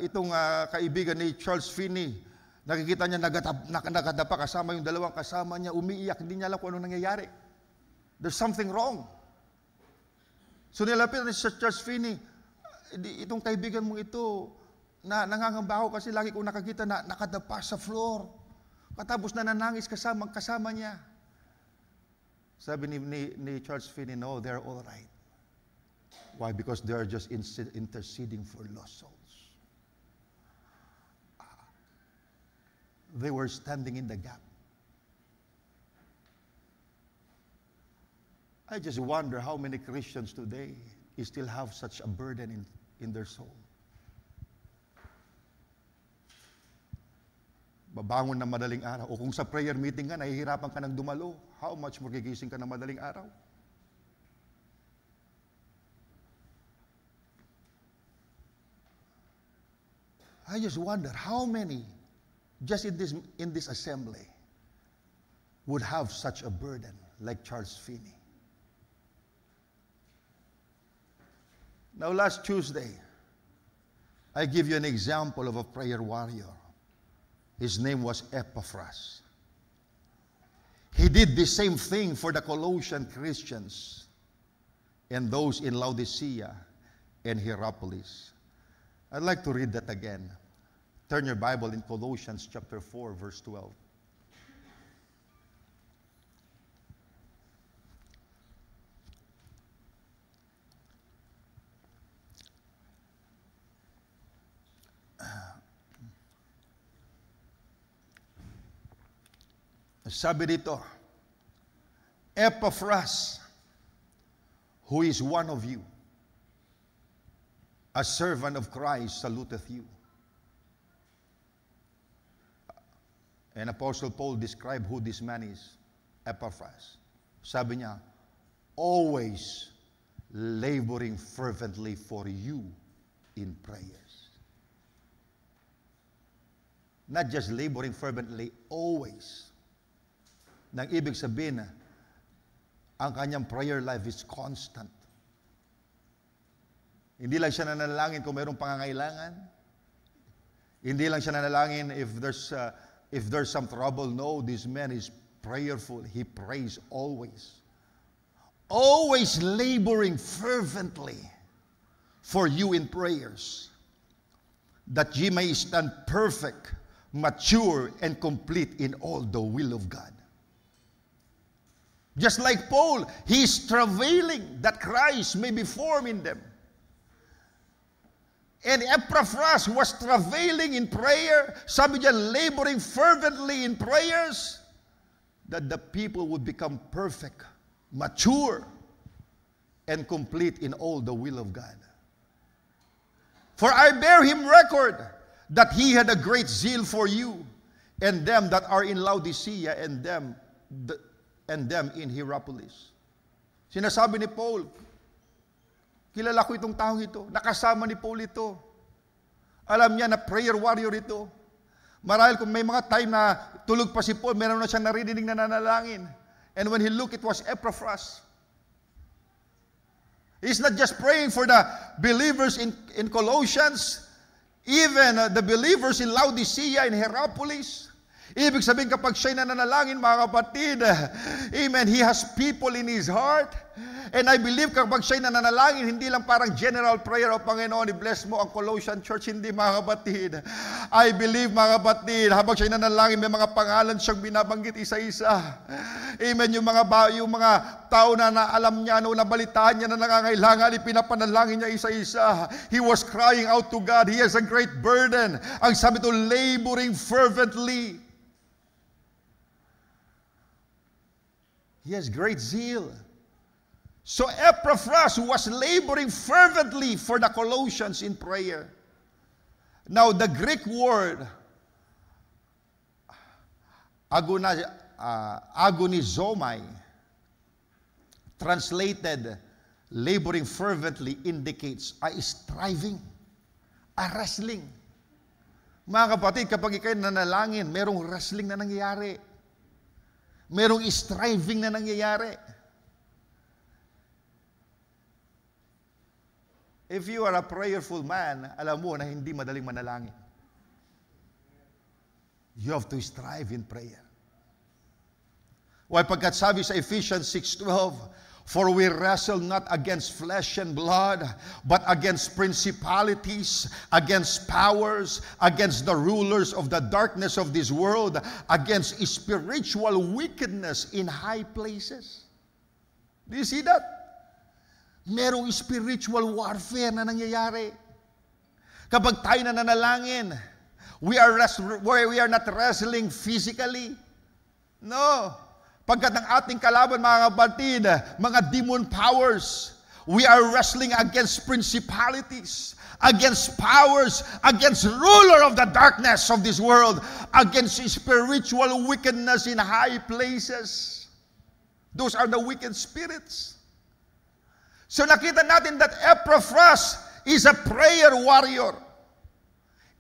itong kaibigan ni Charles Finney. Nakikita niya nakadapa kasama yung dalawang kasama niya, umiiyak, hindi niya alam kung ano nangyayari. There's something wrong. So nilapit ni Charles Finney, itong kaibigan mong ito, nangangamba ako kasi lagi kong nakakita na nakadapa sa floor. Katapos na nanangis kasama niya. Sabi ni Charles Finney, no, they're all right. Why? Because they are just interceding for lost souls. They were standing in the gap. I just wonder how many Christians today still have such a burden in their soul. Babangon na madaling araw. O kung sa prayer meeting ka, nahihirapan ka ng dumalo, how much more gigising ka ng madaling araw? I just wonder how many, just in this assembly, would have such a burden like Charles Finney. Now, last Tuesday, I give you an example of a prayer warrior. His name was Epaphras. He did the same thing for the Colossian Christians and those in Laodicea and Hierapolis. I'd like to read that again. Turn your Bible in Colossians chapter 4, verse 12. Sabi dito, Epaphras, who is one of you, a servant of Christ, saluteth you. And Apostle Paul described who this man is, Epaphras. Sabi niya, always laboring fervently for you in prayers. Not just laboring fervently, always. Nang ibig sabihin na ang kanyang prayer life is constant. Hindi lang siya nanalangin kung mayroong pangangailangan. Hindi lang siya nanalangin if there's some trouble. No, this man is prayerful. He prays always. Always laboring fervently for you in prayers, that ye may stand perfect, mature, and complete in all the will of God. Just like Paul, he is travailing that Christ may be formed in them. And Epaphras was travailing in prayer, sabi niya, laboring fervently in prayers, that the people would become perfect, mature, and complete in all the will of God. For I bear him record that he had a great zeal for you, and them that are in Laodicea, and them in Hierapolis. Sinasabi ni Paul, kilala ko itong taong ito, nakasama ni Paul ito. Alam niya na prayer warrior ito. Marahil kung may mga time na tulog pa si Paul, meron na siyang naririnig na nanalangin. And when he looked, it was Epaphras. He's not just praying for the believers in Colossians, even the believers in Laodicea and Hierapolis. Ibig sabihin, kapag siya'y nananalangin, mga kapatid, amen, he has people in his heart. And I believe kapag siya'y nananalangin, hindi lang parang general prayer, o Panginoon, i-bless mo ang Colossian Church. Hindi, mga kapatid. I believe, mga kapatid, habang siya'y nananalangin, may mga pangalan siyang binabanggit isa-isa. Amen, yung mga tao na alam niya, no, nabalitaan niya na nangangailangan, ipinapanalangin niya isa-isa. He was crying out to God. He has a great burden. Ang sabi ito, laboring fervently. He has great zeal. So Epaphras was laboring fervently for the Colossians in prayer. Now the Greek word agonizomai, translated laboring fervently, indicates a striving, a wrestling. Mga kapatid, kapag ikay nanalangin, merong wrestling na nangyayari. Merong striving na nangyayari. If you are a prayerful man, alam mo na hindi madaling manalangin. You have to strive in prayer. Why pagkat sabi sa Ephesians 6:12, for we wrestle not against flesh and blood, but against principalities, against powers, against the rulers of the darkness of this world, against spiritual wickedness in high places. Do you see that? Merong spiritual warfare na nangyayari. Kapag tayo na nanalangin, we are not wrestling physically. No. Pagkat ang ating kalaban, mga kapatid, mga demon powers, we are wrestling against principalities, against powers, against ruler of the darkness of this world, against spiritual wickedness in high places. Those are the wicked spirits. So nakita natin that Epaphras is a prayer warrior.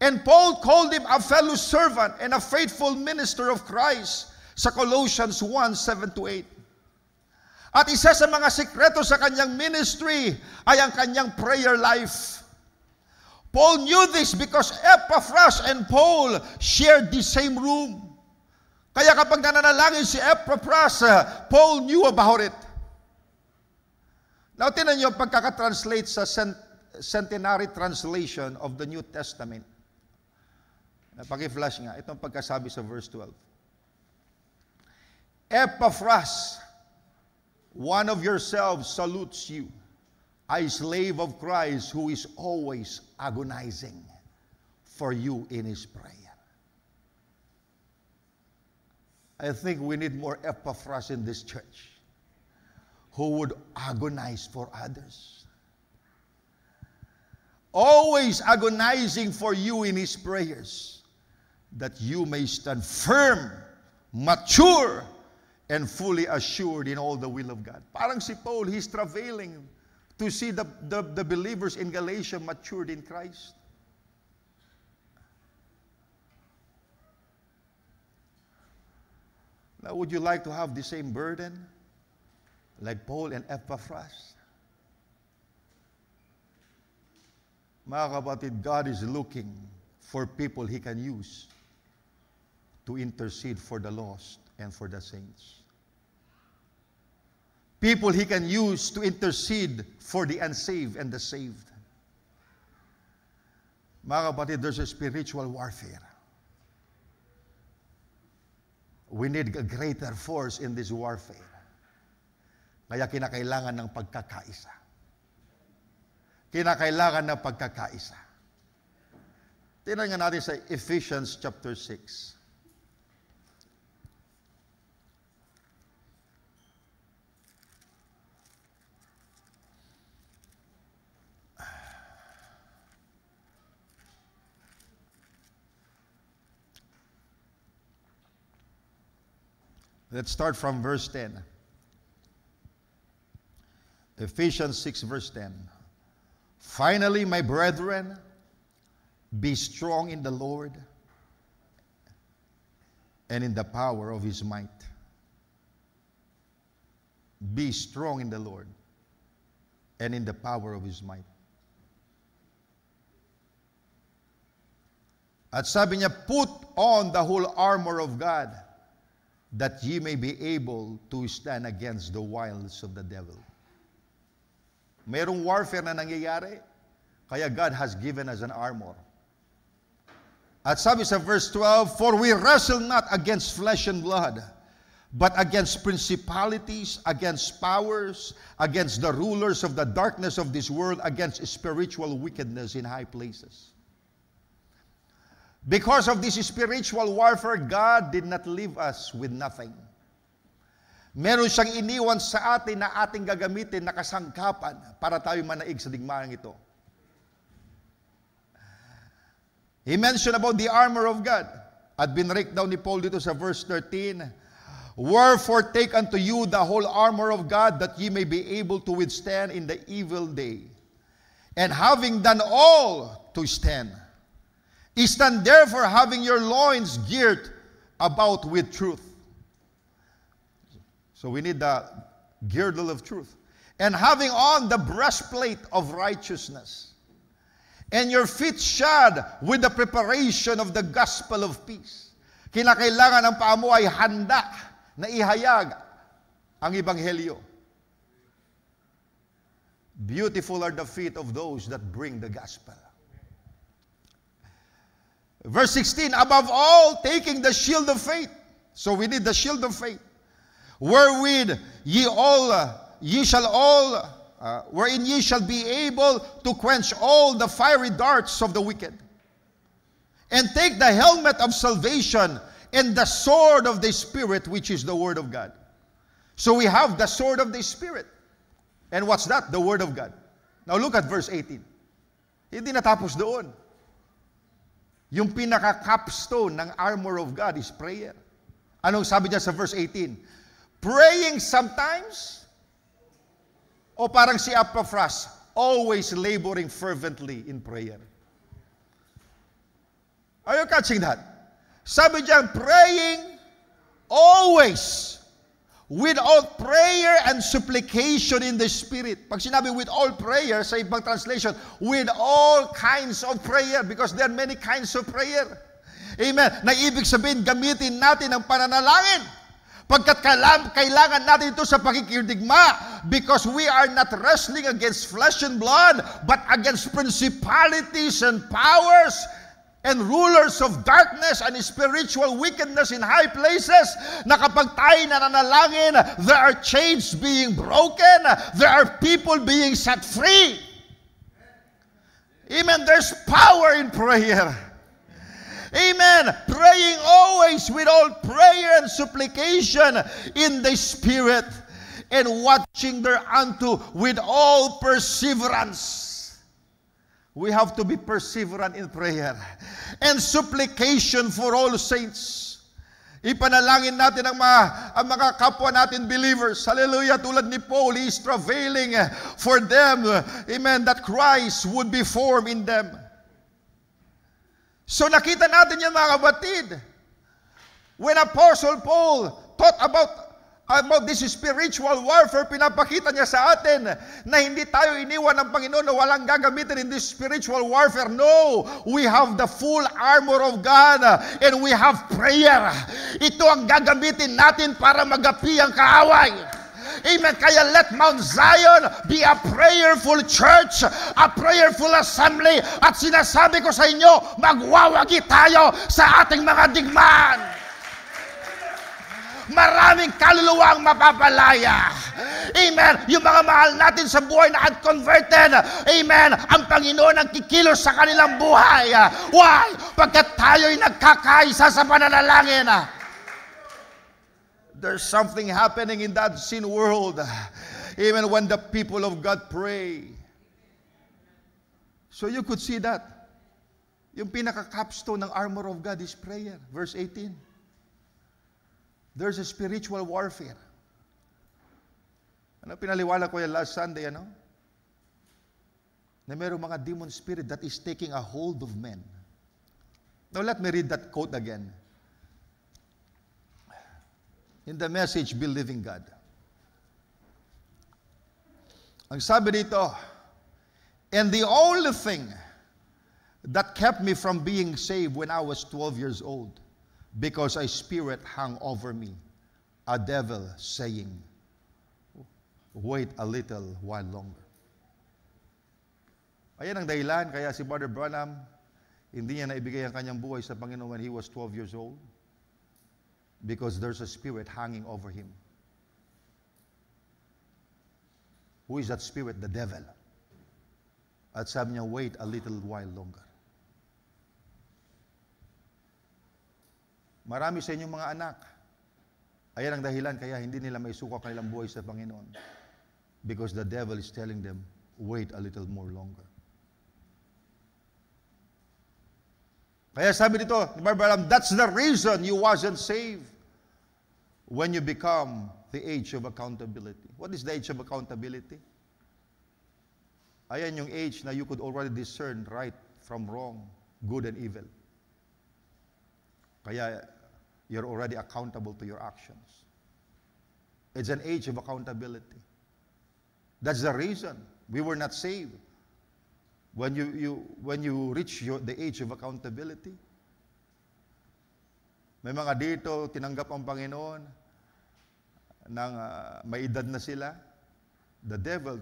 And Paul called him a fellow servant and a faithful minister of Christ sa Colossians 1:7-8. At isa sa mga sekreto sa kanyang ministry ay ang kanyang prayer life. Paul knew this because Epaphras and Paul shared the same room. Kaya kapag nananalangin si Epaphras, Paul knew about it. Now, tinan niyo pagkakatranslate sa Centenary Translation of the New Testament. Paki-flash nga, itong pagkasabi sa verse 12. Epaphras, one of yourselves salutes you, a slave of Christ who is always agonizing for you in his prayer. I think we need more Epaphras in this church who would agonize for others. Always agonizing for you in his prayers, that you may stand firm, mature, and fully assured in all the will of God. Parang si Paul, he's travailing to see the believers in Galatia matured in Christ. Now, would you like to have the same burden like Paul and Epaphras? Mga kapatid, God is looking for people He can use to intercede for the lost and for the saints. People He can use to intercede for the unsaved and the saved. Mga kapatid, there's a spiritual warfare. We need a greater force in this warfare. Kaya kinakailangan ng pagkakaisa. Kinakailangan ng pagkakaisa. Tingnan nga natin sa Ephesians chapter 6. Let's start from verse 10. Ephesians 6 verse 10. Finally, my brethren, be strong in the Lord and in the power of His might. Be strong in the Lord and in the power of His might. At sabi niya, put on the whole armor of God, that ye may be able to stand against the wiles of the devil. Mayroong warfare na nangyayari, kaya God has given us an armor. At sabi sa verse 12, for we wrestle not against flesh and blood, but against principalities, against powers, against the rulers of the darkness of this world, against spiritual wickedness in high places. Because of this spiritual warfare, God did not leave us with nothing. Meron siyang iniwan sa atin na ating gagamitin na kasangkapan para tayo manaig sa digmaan ito. He mentioned about the armor of God. At binrake down ni Paul dito sa verse 13, wherefore take unto you the whole armor of God, that ye may be able to withstand in the evil day. And having done all to stand, stand therefore having your loins girt about with truth. So we need the girdle of truth. and having on the breastplate of righteousness, and your feet shod with the preparation of the gospel of peace. Kinakailangan ang paa mo ay handa na ihayag ang ebanghelyo. Beautiful are the feet of those that bring the gospel. Verse 16, above all, taking the shield of faith. So we need the shield of faith. Wherewith wherein ye shall be able to quench all the fiery darts of the wicked. And take the helmet of salvation and the sword of the Spirit, which is the Word of God. So we have the sword of the Spirit. And what's that? The Word of God. Now look at verse 18. Hindi natapos doon. Yung pinaka-capstone ng armor of God is prayer. Anong sabi niya sa verse 18? Praying sometimes, o parang si Epaphras, always laboring fervently in prayer. Are you catching that? Sabi diyan, praying always with all prayer and supplication in the Spirit. Pag sinabi with all prayer, sa ibang translation, with all kinds of prayer, because there are many kinds of prayer. Amen. Na ibig sabihin, gamitin natin ang pananalangin. Pagkat kailangan natin ito sa pakikidigma, because we are not wrestling against flesh and blood, but against principalities and powers, and rulers of darkness and spiritual wickedness in high places, na kapag tayo nananalangin, there are chains being broken, there are people being set free. Amen. There's power in prayer. Amen. Praying always with all prayer and supplication in the Spirit, and watching thereunto with all perseverance. We have to be perseverant in prayer and supplication for all saints. Ipanalangin natin ang mga kapwa natin believers. Hallelujah. Tulad ni Paul, he is travailing for them. Amen. That Christ would be formed in them. So nakita natin yan, mga kapatid. When Apostle Paul taught about this spiritual warfare, pinapakita niya sa atin na hindi tayo iniwan ng Panginoon na walang gagamitin in this spiritual warfare. No, we have the full armor of God and we have prayer. Ito ang gagamitin natin para magapi ang kaaway. Amen. Kaya let Mount Zion be a prayerful church, a prayerful assembly. At sinasabi ko sa inyo, magwawagi tayo sa ating mga digmaan. Maraming kaluluwa ang mapapalaya. Amen. Yung mga mahal natin sa buhay na unconverted, amen, ang Panginoon ang kikilos sa kanilang buhay. Why? Pagkat tayo'y nagkakaisa sa pananalangin. There's something happening in that sin world, even when the people of God pray. So you could see that. Yung pinaka-capstone ng armor of God is prayer. Verse 18. There's a spiritual warfare. Ano, pinaliwala ko yan last Sunday, ano? Na mayroong mga demon spirit that is taking a hold of men. Now let me read that quote again. In the Message, Believing God. Ang sabi dito, and the only thing that kept me from being saved when I was 12 years old, because a spirit hung over me, a devil saying, wait a little while longer. Ayan ang dahilan kaya si Brother Branham, hindi niya naibigay ang kanyang buhay sa Panginoon when he was 12 years old. Because there's a spirit hanging over him. Who is that spirit? The devil. At sabi niya, wait a little while longer. Marami sa inyong mga anak, ayan ang dahilan kaya hindi nila may suka kanilang buhay sa Panginoon. Because the devil is telling them, wait a little more longer. Kaya sabi dito ni Barbara, that's the reason you wasn't saved when you become the age of accountability. What is the age of accountability? Ayan yung age na you could already discern right from wrong, good and evil. Kaya you're already accountable to your actions. It's an age of accountability. That's the reason we were not saved. When you reach the age of accountability, may mga dito tinanggap ang Panginoon nang may edad na sila. The devil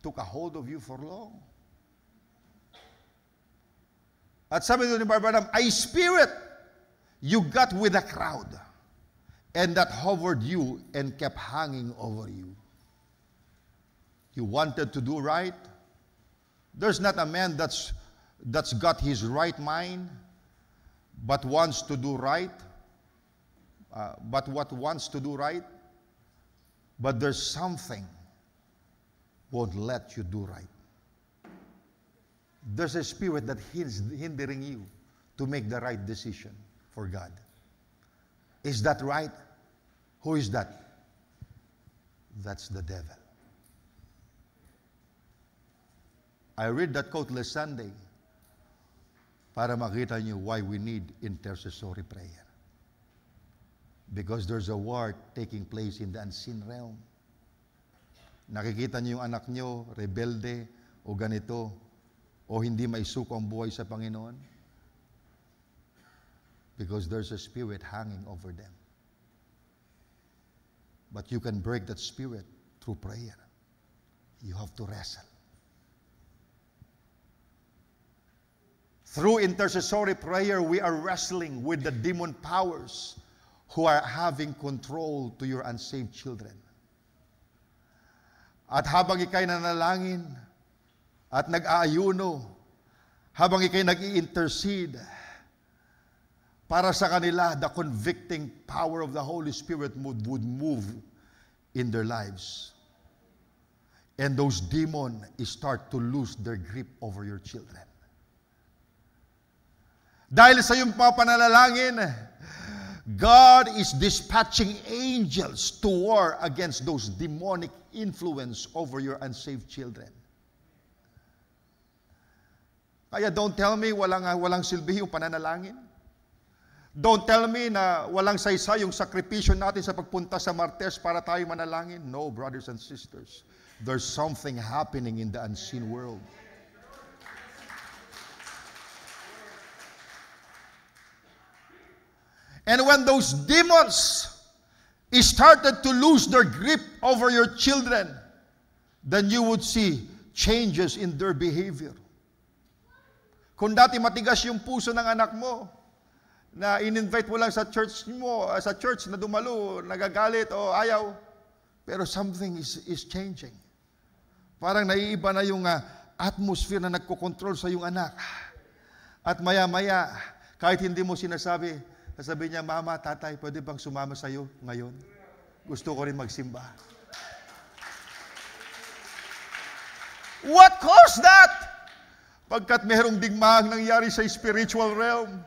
took a hold of you for long. At sabi doon ni Barbara, a spirit you got with a crowd, and that hovered you and kept hanging over you. You wanted to do right. There's not a man that's got his right mind, but wants to do right. But there's something won't let you do right. There's a spirit that is hindering you to make the right decision for God. Is that right? Who is that? That's the devil. I read that quote last Sunday para makita niyo why we need intercessory prayer. Because there's a war taking place in the unseen realm. Nakikita niyo yung anak niyo, rebelde, o ganito, o hindi maisuko ang buhay sa Panginoon. Because there's a spirit hanging over them. But you can break that spirit through prayer. You have to wrestle. Through intercessory prayer, we are wrestling with the demon powers who are having control to your unsaved children. At habang ikay nanalangin at nag-aayuno, habang ikay nag-i-intercede para sa kanila, the convicting power of the Holy Spirit would move in their lives. And those demons start to lose their grip over your children. Dahil sa iyong pananalangin, God is dispatching angels to war against those demonic influence over your unsaved children. Kaya don't tell me walang silbi yung pananalangin. Don't tell me na walang saysay yung sakripisyo natin sa pagpunta sa martes para tayo manalangin. No, brothers and sisters. There's something happening in the unseen world. And when those demons started to lose their grip over your children, then you would see changes in their behavior. Kung dati matigas yung puso ng anak mo, na in-invite mo lang sa church na dumalo, nagagalit o ayaw, pero something is changing. Parang naiiba na yung atmosphere na nagkokontrol sa yung anak. At maya-maya, kahit hindi mo sinasabi, sasabihin niya, Mama, Tatay, pwede bang sumama sa'yo ngayon? Gusto ko rin magsimba. What caused that? Pagkat merong digmahang nangyari sa spiritual realm.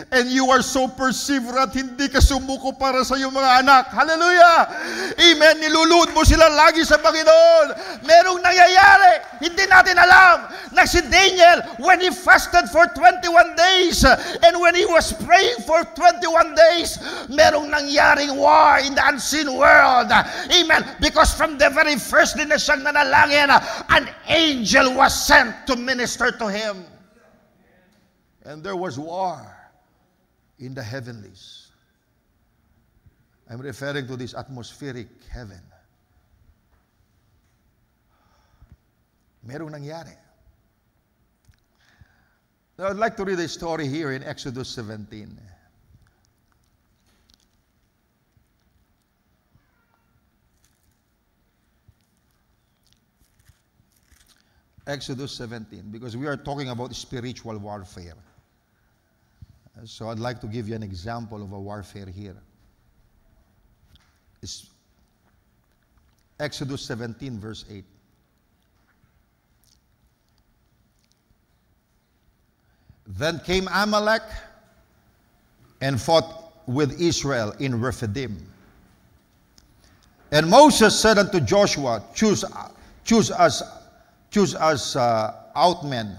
And you are so perseverant, hindi ka sumuko para sa iyong mga anak. Hallelujah! Amen! Niluluhod mo sila lagi sa Panginoon. Merong nangyayari, hindi natin alam, na si Daniel, when he fasted for 21 days, and when he was praying for 21 days, merong nangyaring war in the unseen world. Amen! Because from the very first din na siyang nanalangin, an angel was sent to minister to him. And there was war in the heavenlies. I'm referring to this atmospheric heaven. Merong nangyari. Now, I'd like to read a story here in Exodus 17. Exodus 17, because we are talking about spiritual warfare. So I'd like to give you an example of a warfare here. It's Exodus 17, verse 8. Then came Amalek and fought with Israel in Rephidim. And Moses said unto Joshua, choose us out men,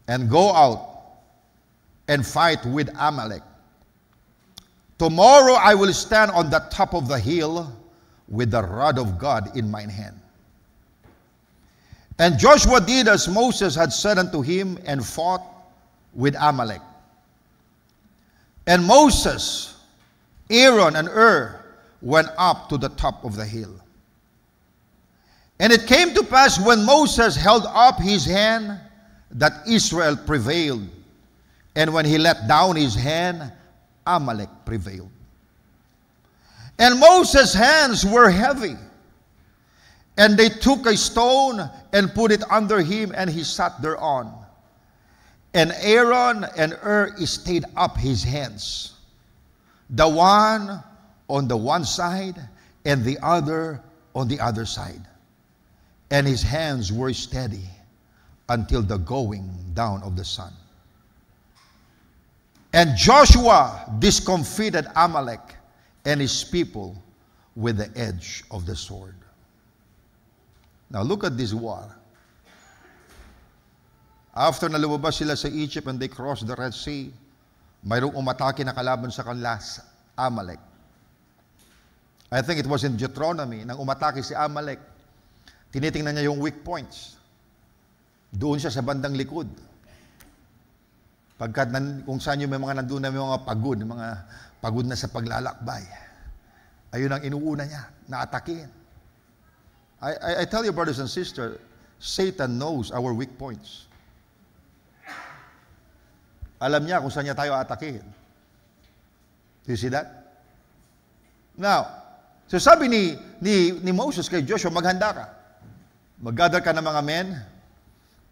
and go out and fight with Amalek. Tomorrow I will stand on the top of the hill with the rod of God in mine hand. And Joshua did as Moses had said unto him, and fought with Amalek. And Moses, Aaron, and Hur went up to the top of the hill. And it came to pass, when Moses held up his hand, that Israel prevailed. And when he let down his hand, Amalek prevailed. And Moses' hands were heavy. And they took a stone and put it under him, and he sat thereon. And Aaron and Hur stayed up his hands, the one on the one side and the other on the other side. And his hands were steady until the going down of the sun. And Joshua discomfited Amalek and his people with the edge of the sword. Now look at this war. After na lumabas sila sa Egypt and they crossed the Red Sea, mayroong umatake na kalaban sa kanila, Amalek. I think it was in Deuteronomy, nang umatake si Amalek, tinitingnan niya yung weak points. Doon siya sa bandang likod. Pagkat kung saan yung may mga nandun na may mga pagod na sa paglalakbay, ayun ang inuuna niya, naatakin. I tell you, brothers and sisters, Satan knows our weak points. Alam niya kung saan niya tayo atakin. Do you see that? Now, so sabi ni Moses kay Joshua, maghanda ka. Mag-gather ka ng mga men,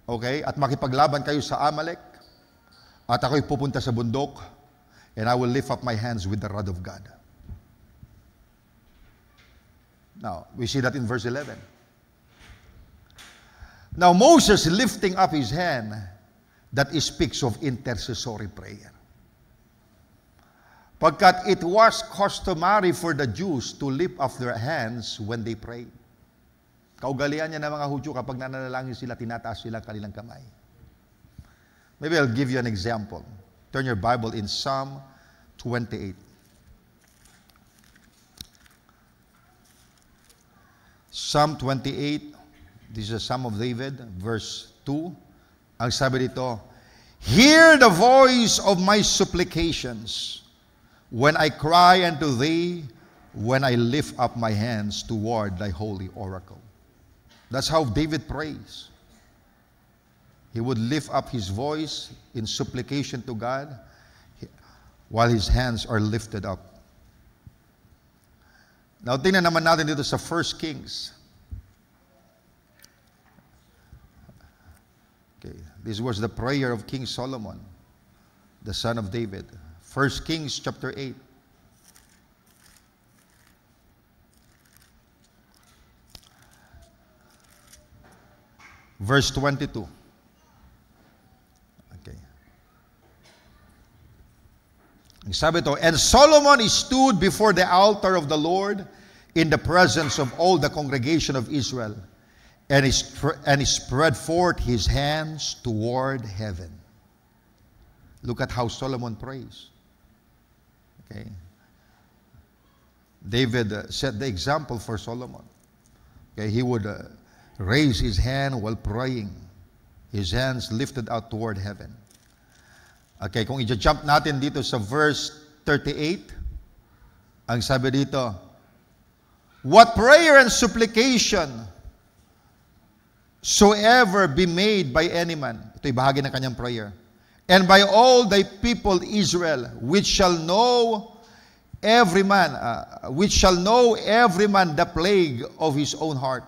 okay, at makipaglaban kayo sa Amalek, at ako'y pupunta sa bundok, and I will lift up my hands with the rod of God. Now, we see that in verse 11. Now, Moses lifting up his hand, that speaks of intercessory prayer. Pagkat it was customary for the Jews to lift up their hands when they prayed. Kaugalian niya ng mga Hudyo, kapag nananalangin sila, tinataas sila kanilang kamay. Maybe I'll give you an example. Turn your Bible in Psalm 28. Psalm 28, this is a Psalm of David, verse 2. Ang sabi dito, hear the voice of my supplications when I cry unto thee, when I lift up my hands toward thy holy oracle. That's how David prays. He would lift up his voice in supplication to God while his hands are lifted up. Now, tingnan naman natin dito sa 1 Kings. Okay, this was the prayer of King Solomon, the son of David. 1 Kings chapter 8. Verse 22. Okay. Sabi ito, and Solomon stood before the altar of the Lord in the presence of all the congregation of Israel, and he spread forth his hands toward heaven. Look at how Solomon prays. Okay. David set the example for Solomon. Okay, he would raise his hand while praying. His hands lifted out toward heaven. Okay, kung i-jump natin dito sa verse 38, ang sabi dito, what prayer and supplication soever be made by any man. Ito'y bahagi ng kanyang prayer. And by all thy people Israel, which shall know every man the plague of his own heart,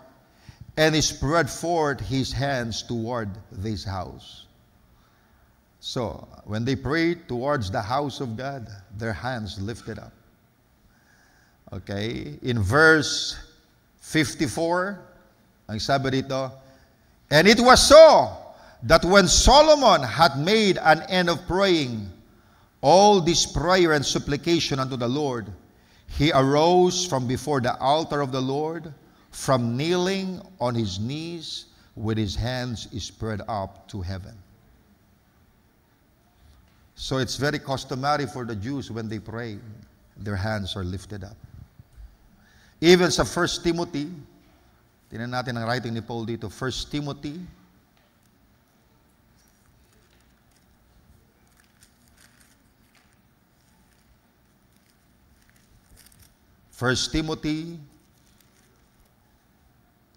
and he spread forth his hands toward this house. So, when they prayed towards the house of God, their hands lifted up. Okay, in verse 54, ang sabi dito, and it was so that when Solomon had made an end of praying all this prayer and supplication unto the Lord, he arose from before the altar of the Lord, from kneeling on his knees with his hands spread up to heaven. So it's very customary for the Jews when they pray, their hands are lifted up. Even sa 1 Timothy, tingnan natin ang writing ni Paul dito, 1 Timothy,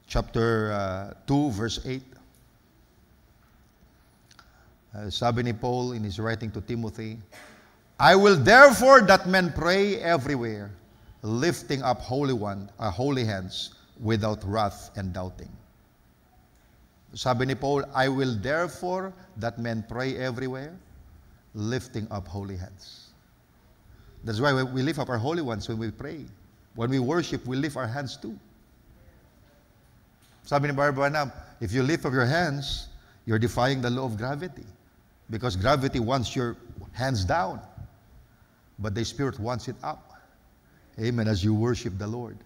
chapter 2, verse 8. Sabi ni Paul in his writing to Timothy, I will therefore that men pray everywhere, lifting up holy hands without wrath and doubting. Sabi ni Paul, I will therefore that men pray everywhere, lifting up holy hands. That's why we lift up our holy ones when we pray. When we worship, we lift our hands too. Sabi ni Brother Branham, if you lift up your hands, you're defying the law of gravity. Because gravity wants your hands down. But the Spirit wants it up. Amen, as you worship the Lord.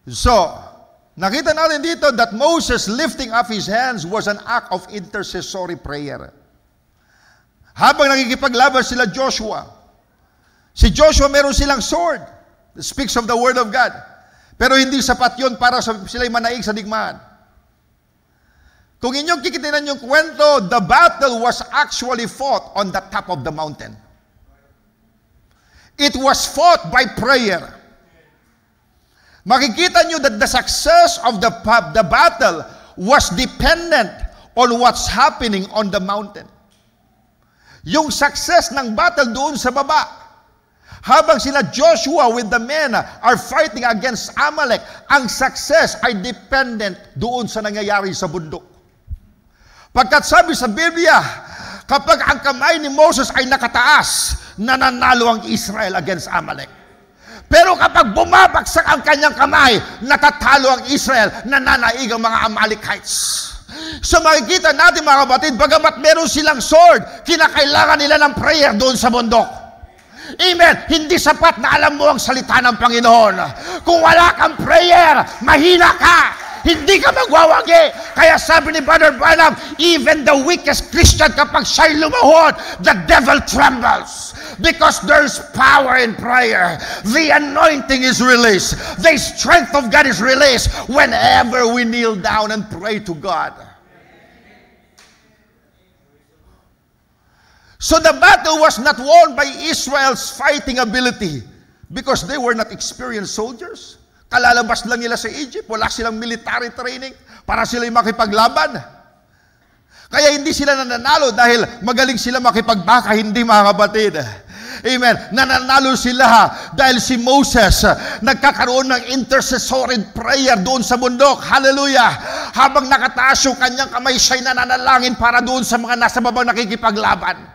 So, nakita natin dito that Moses lifting up his hands was an act of intercessory prayer. Habang nakikipaglaban sila Joshua, si Joshua meron silang sword that speaks of the Word of God. Pero hindi sapat yun para sila'y manaig sa digmaan. Kung inyong kikitinan yung kwento, the battle was actually fought on the top of the mountain. It was fought by prayer. Makikita nyo that the success of the battle was dependent on what's happening on the mountain. Yung success ng battle doon sa baba, habang sila Joshua with the men are fighting against Amalek, ang success ay dependent doon sa nangyayari sa bundok. Pagkat sabi sa Biblia, kapag ang kamay ni Moses ay nakataas, nananalo ang Israel against Amalek. Pero kapag bumabagsak ang kanyang kamay, natatalo ang Israel, nananaig ang mga Amalekites. So makikita natin mga kapatid, bagamat meron silang sword, kinakailangan nila ng prayer doon sa bundok. Amen. Hindi sapat na alam mo ang salita ng Panginoon. Kung wala kang prayer, mahina ka. Hindi ka magwawagi. Kaya sabi ni Brother Branham, even the weakest Christian, kapag siya'y lumahod, the devil trembles. Because there's power in prayer. The anointing is released. The strength of God is released whenever we kneel down and pray to God. So the battle was not won by Israel's fighting ability because they were not experienced soldiers. Kalalabas lang nila sa Egypt, wala silang military training para sila'y makipaglaban. Kaya hindi sila nananalo dahil magaling sila makipagbaka, hindi mga kapatid. Amen. Nananalo sila dahil si Moses nagkakaroon ng intercessory prayer doon sa bundok. Hallelujah. Habang nakataas yung kanyang kamay, siya'y nananalangin para doon sa mga nasa babang nakikipaglaban.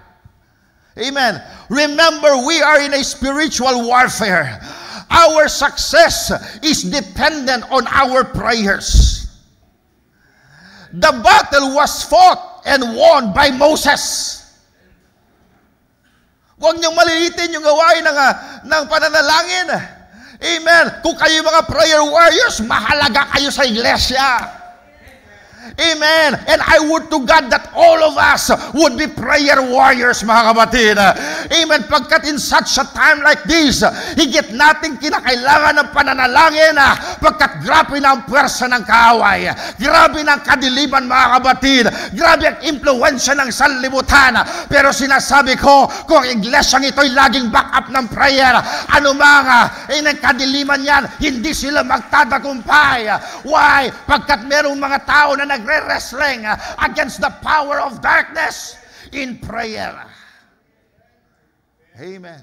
Amen. Remember, we are in a spiritual warfare. Our success is dependent on our prayers. The battle was fought and won by Moses. Huwag niyong malilitin yung gawain ng pananalangin. Amen. Kung kayo mga prayer warriors, mahalaga kayo sa iglesia. Amen. And I would to God that all of us would be prayer warriors, mga kapatid. Amen. Pagkat in such a time like this, higit nating kinakailangan ng pananalangin, pagkat grabe na ang pwersa ng kaaway. Grabe na ang kadiliman, mga kapatid. Grabe ang impluensya ng sanlibutan. Pero sinasabi ko, kung ang iglesyang ito'y laging back up ng prayer, ano mga kadiliman yan, hindi sila magtatagumpay. Why? Pagkat merong mga tao na nagre-wrestling against the power of darkness in prayer. Amen.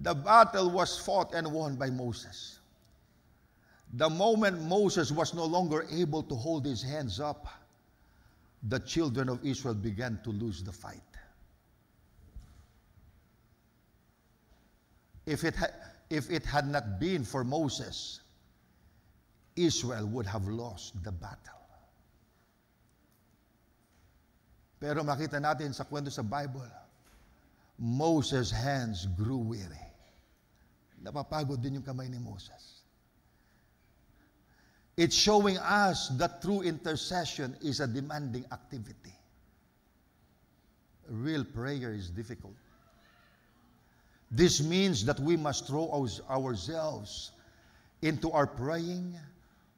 The battle was fought and won by Moses. The moment Moses was no longer able to hold his hands up, the children of Israel began to lose the fight. If it had not been for Moses, Israel would have lost the battle. Pero makita natin sa kwento sa Bible, Moses' hands grew weary. Napapagod din yung kamay ni Moses. It's showing us that true intercession is a demanding activity. real prayer is difficult. This means that we must throw ourselves into our praying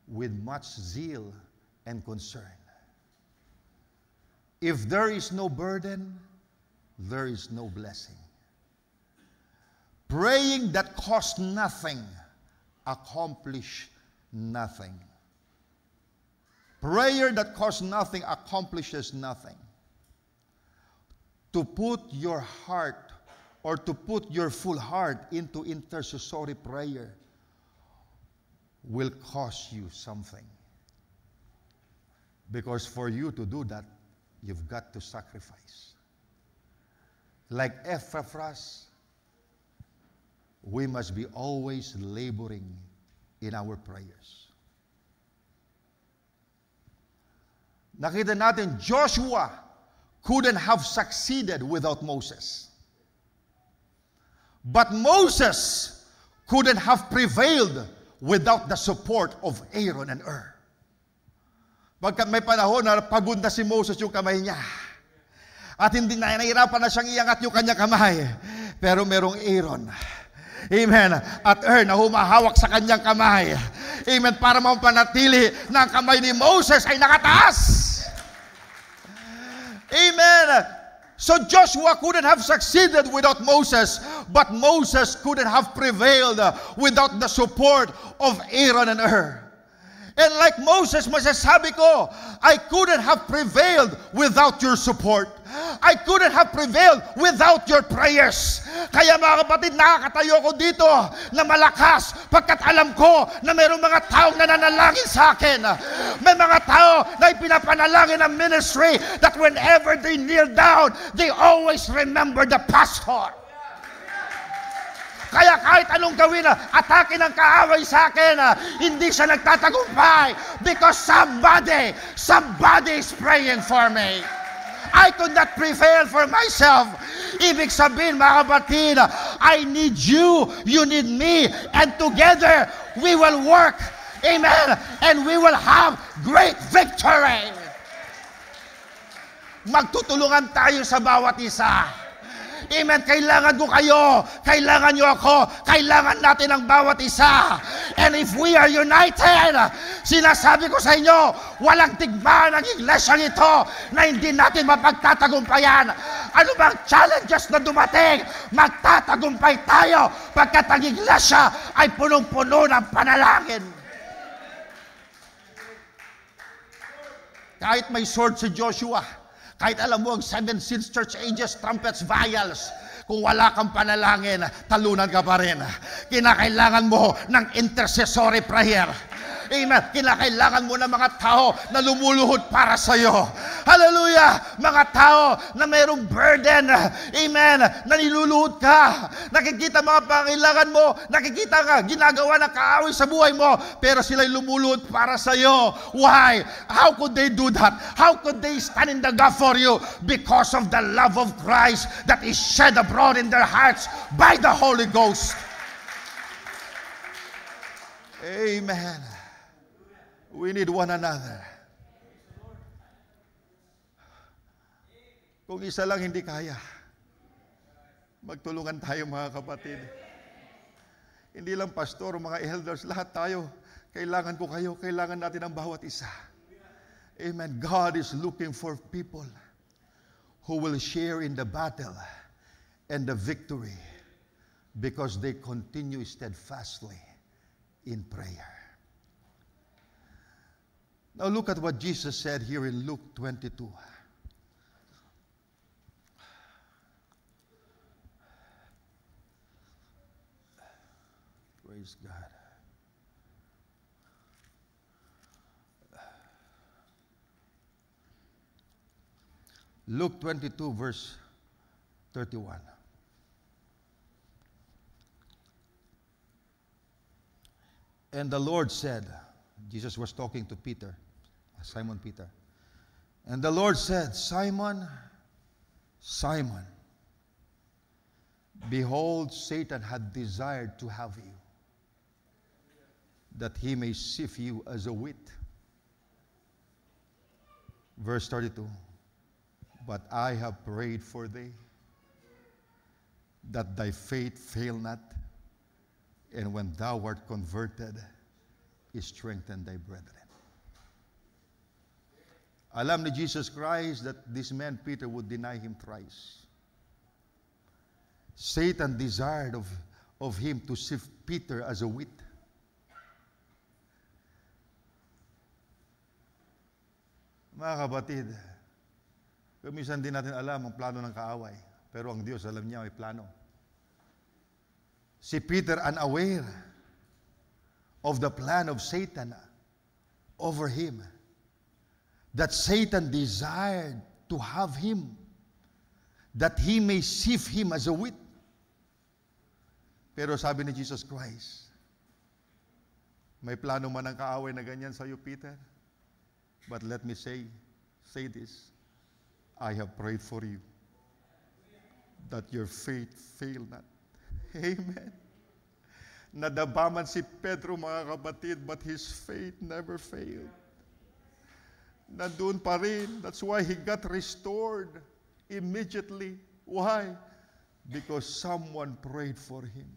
with much zeal and concern. If there is no burden, there is no blessing. Praying that costs nothing, accomplish nothing. Prayer that costs nothing accomplishes nothing. To put your heart or to put your full heart into intercessory prayer will cost you something. Because for you to do that, you've got to sacrifice. Like Epaphras, we must be always laboring in our prayers. Nakita natin, Joshua couldn't have succeeded without Moses. But Moses couldn't have prevailed without the support of Aaron and Hur. Pagkat may panahon na pagod na si Moses yung kamay niya. At hindi na nahirapan na siyang iangat yung kanyang kamay. Pero merong Aaron. Amen. At Hur na humahawak sa kanyang kamay. Amen. Para mapanatili na ang kamay ni Moses ay nakataas. Amen. So Joshua couldn't have succeeded without Moses, but Moses couldn't have prevailed without the support of Aaron and Hur. And like Moses, masasabi ko, I couldn't have prevailed without your support. I couldn't have prevailed without your prayers. Kaya mga kapatid, nakakatayo ko dito na malakas pagkat alam ko na mayroong mga taong nananalangin sa akin. May mga tao na ipinapanalangin ng ministry that whenever they kneel down, they always remember the pastor. Kaya kahit anong gawin, atake ng kaaway sa akin, hindi siya nagtatagumpay because somebody is praying for me. I could not prevail for myself. Ibig sabihin, mga kapatid, I need you, you need me, and together we will work. Amen. And we will have great victory. Magtutulungan tayo sa bawat isa. Amen. Kailangan ko kayo. Kailangan nyo ako. Kailangan natin ang bawat isa. And if we are united, sinasabi ko sa inyo, walang tigmaan ang iglesyang ito na hindi natin mapagtatagumpayan. Ano bang challenges na dumating? Magtatagumpay tayo pagkat ang iglesia ay punong-puno ng panalangin. Kahit may sword si Joshua, kahit alam mo ang 7 seals, church ages, trumpets, vials, kung wala kang panalangin, talunan ka pa rin. Kinakailangan mo ng intercessory prayer. Amen. Kinakailangan mo ng mga tao na lumuluhod para sa iyo. Hallelujah! Mga tao na mayroong burden. Amen. Na niluluhod ka. Nakikita mga pangailangan mo. Nakikita ka, ginagawa ng kaaway sa buhay mo. Pero sila'y lumuluhod para sa iyo. Why? How could they do that? How could they stand in the gap for you? Because of the love of Christ that is shed abroad in their hearts by the Holy Ghost. Amen. We need one another. Kung isa lang hindi kaya, magtulungan tayo mga kapatid. Hindi lang pastor o mga elders, lahat tayo. Kailangan ko kayo, kailangan natin ang bawat isa. Amen. God is looking for people who will share in the battle and the victory because they continue steadfastly in prayer. Now look at what Jesus said here in Luke 22. Praise God. Luke 22 verse 31. And the Lord said, Jesus was talking to Peter, Simon Peter. And the Lord said, Simon, Simon, behold, Satan had desired to have you, that he may sift you as a wheat. Verse 32. But I have prayed for thee, that thy faith fail not, and when thou art converted, strengthen thy brethren. Alam ni Jesus Christ that this man Peter would deny him thrice. Satan desired of him to sift Peter as a wheat. Mga kapatid, minsan din natin alam ang plano ng kaaway, pero ang Diyos alam niya may plano. Si Peter unaware of the plan of Satan over him, that Satan desired to have him, that he may sift him as a wheat. Pero sabi ni Jesus Christ, may plano man ang kaaway na ganyan sa iyo, Peter. But let me say this, I have prayed for you, that your faith fail not. Amen. Nadabaman si Pedro, mga kapatid, but his faith never failed. Nandun pa rin. That's why he got restored immediately. Why? Because someone prayed for him.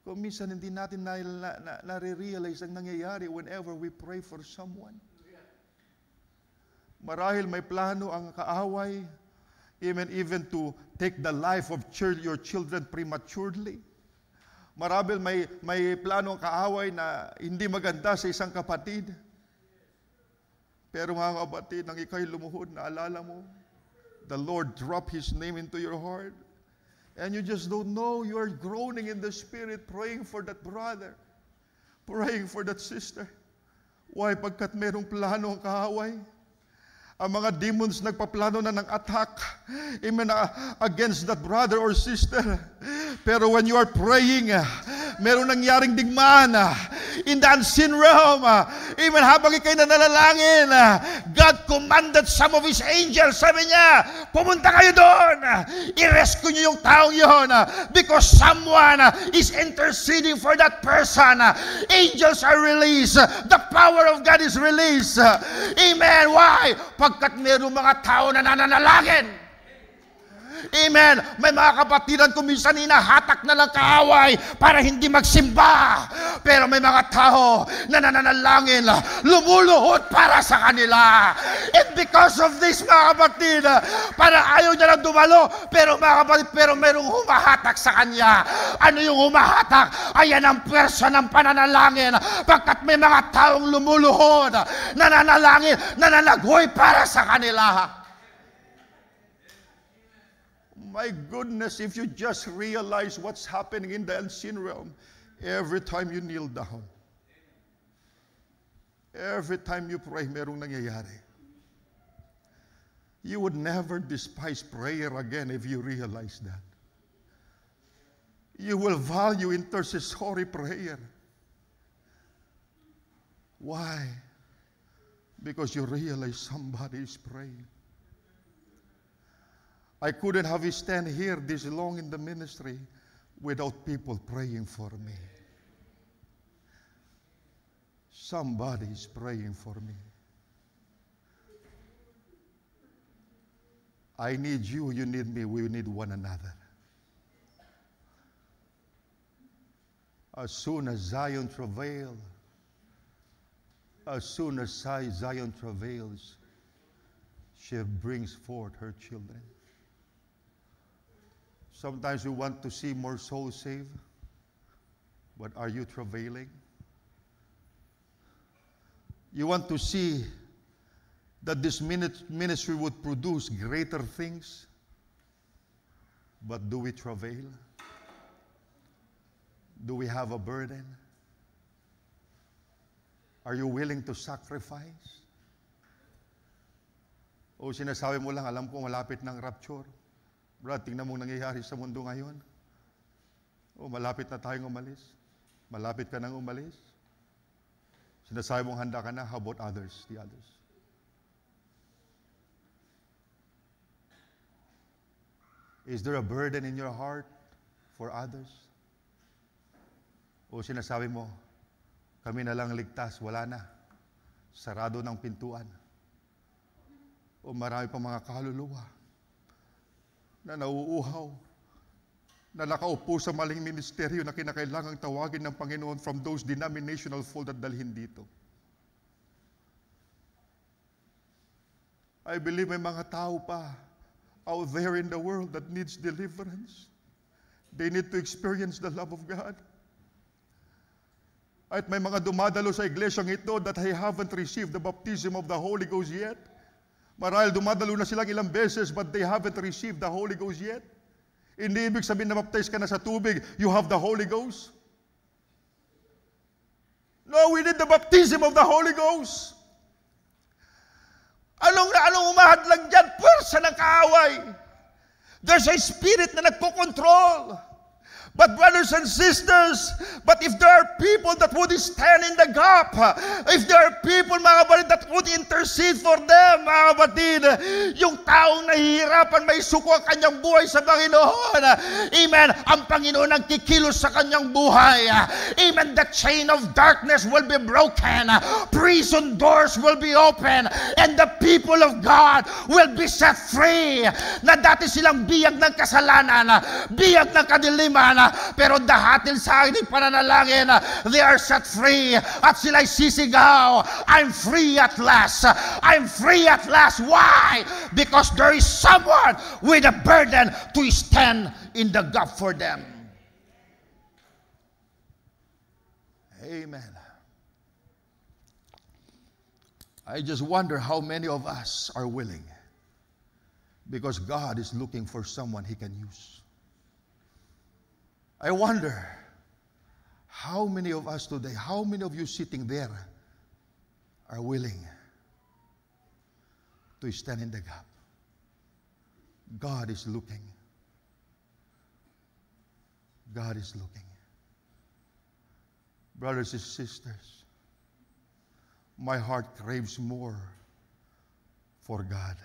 Kung minsan hindi natin nare-realize ang nangyayari whenever we pray for someone. Marahil may plano ang kaaway, even to take the life of your children prematurely. Marahil may plano ang kaaway na hindi maganda sa isang kapatid. Pero mga kapatid, nang ikaw'y lumuhod, naalala mo, the Lord dropped His name into your heart. And you just don't know, you are groaning in the Spirit, praying for that brother, praying for that sister. Why? Pagkat merong plano ang kaaway. Ang mga demons nagpaplano na ng attack, amen, against that brother or sister. Pero when you are praying, meron nangyaring digmaan in the unseen realm. Amen, habang ikay na nalalangin, God commanded some of His angels. Sabi niya, pumunta kayo doon. I-rescue niyo yung taong yon because someone is interceding for that person. Angels are released. The power of God is released. Amen. Why? Pagkat mayroong mga tao na nananalangin. Amen. May mga kapatiran kung minsan hinahatak na lang kaaway para hindi magsimba. Pero may mga tao na nananalangin, lumuluhod para sa kanila. And because of this, mga kapatid, para ayaw niya lang dumalo, pero mga kapatid, pero merong humahatak sa kanya. Ano yung humahatak? Ayan ang pwersa ng pananalangin. Pagkat may mga taong lumuluhod, nananalangin, nananaghoy para sa kanila. My goodness, if you just realize what's happening in the unseen realm, every time you kneel down, every time you pray, merong nangyayari. You would never despise prayer again if you realize that. You will value intercessory prayer. Why? Because you realize somebody is praying. I couldn't have stand here this long in the ministry without people praying for me. Somebody is praying for me. I need you, you need me, we need one another. As soon as Zion travails, she brings forth her children. Sometimes we want to see more souls saved, but are you travailing? You want to see that this ministry would produce greater things, but do we travail? Do we have a burden? Are you willing to sacrifice? O sinasabi mo lang, alam ko malapit ng rapture. Brad, tingnan mo nangyayari sa mundo ngayon. O, malapit na tayong umalis. Malapit ka nang umalis. Sinasabi mong handa ka na, how about others, the others? Is there a burden in your heart for others? O sinasabi mo, kami na lang ligtas, wala na. Sarado ng pintuan. O marami pa mga kaluluwa na nauuhaw, na nakaupo sa maling ministeryo na kinakailangang tawagin ng Panginoon from those denominational fold at dalhin dito. I believe may mga tao pa out there in the world that needs deliverance. They need to experience the love of God. At may mga dumadalo sa iglesyang ito that they haven't received the baptism of the Holy Ghost yet. Marahil dumadalo na silang ilang beses but they haven't received the Holy Ghost yet. Hindi ibig sabihin na baptize ka na sa tubig, you have the Holy Ghost. No, we need the baptism of the Holy Ghost. Anong umahadlang dyan? Pwersa ng kaaway. There's a spirit na nagpo-control. But brothers and sisters, but if there are people that would stand in the gap, if there are people, mga kapatid, that would intercede for them, mga kapatid, yung taong nahihirapan, may suko ang kanyang buhay sa Panginoon. Amen. Ang Panginoon ang kikilos sa kanyang buhay. Amen. The chain of darkness will be broken. Prison doors will be open. And the people of God will be set free. Na dati silang biyag ng kasalanan, biyag ng kadiliman, pero dahil sa aking pananalangin, they are set free. At sila'y sisigaw, I'm free at last. I'm free at last. Why? Because there is someone with a burden to stand in the gap for them. Amen. I just wonder how many of us are willing, because God is looking for someone He can use. I wonder how many of us today, how many of you sitting there are willing to stand in the gap. God is looking. God is looking. Brothers and sisters, my heart craves more for God.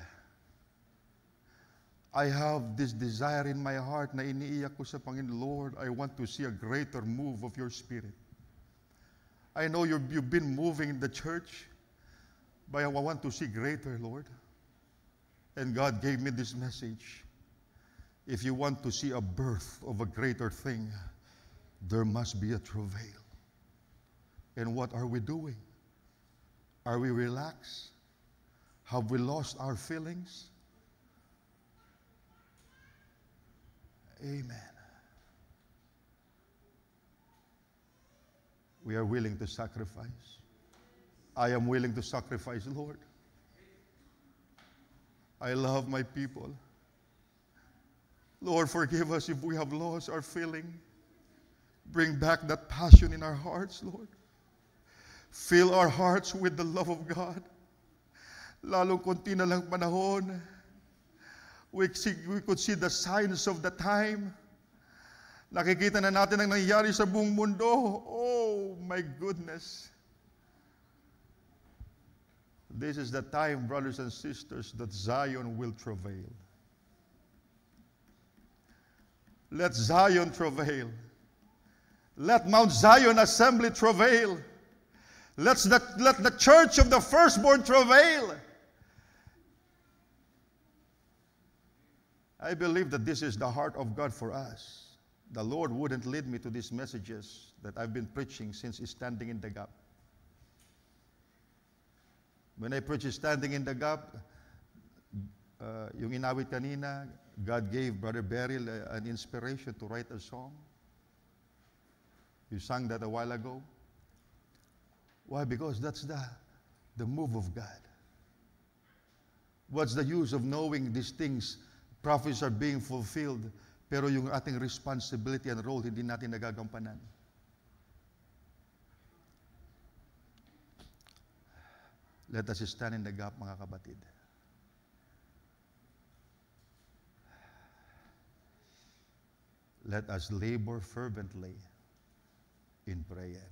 I have this desire in my heart na iniiyak ko sa Panginoon, Lord, I want to see a greater move of your Spirit. I know you've been moving in the church, but I want to see greater, Lord. And God gave me this message. If you want to see a birth of a greater thing, there must be a travail. And what are we doing? Are we relaxed? Have we lost our feelings? Amen. We are willing to sacrifice. I am willing to sacrifice, Lord. I love my people. Lord, forgive us if we have lost our feeling. Bring back that passion in our hearts, Lord. Fill our hearts with the love of God. Lalong konti na lang panahon, we could see the signs of the time. Nakikita na natin ang nangyayari sa buong mundo. Oh, my goodness. This is the time, brothers and sisters, that Zion will travail. Let Zion travail. Let Mount Zion Assembly travail. Let the church of the firstborn travail. I believe that this is the heart of God for us. The Lord wouldn't lead me to these messages that I've been preaching since standing in the gap. When I preach standing in the gap, yung inawit kanina, God gave Brother Beryl an inspiration to write a song. You sang that a while ago. Why? Because that's the move of God. What's the use of knowing these things? Prophecies are being fulfilled, pero yung ating responsibility and role, hindi natin nagagampanan. Let us stand in the gap, mga kapatid. Let us labor fervently in prayer.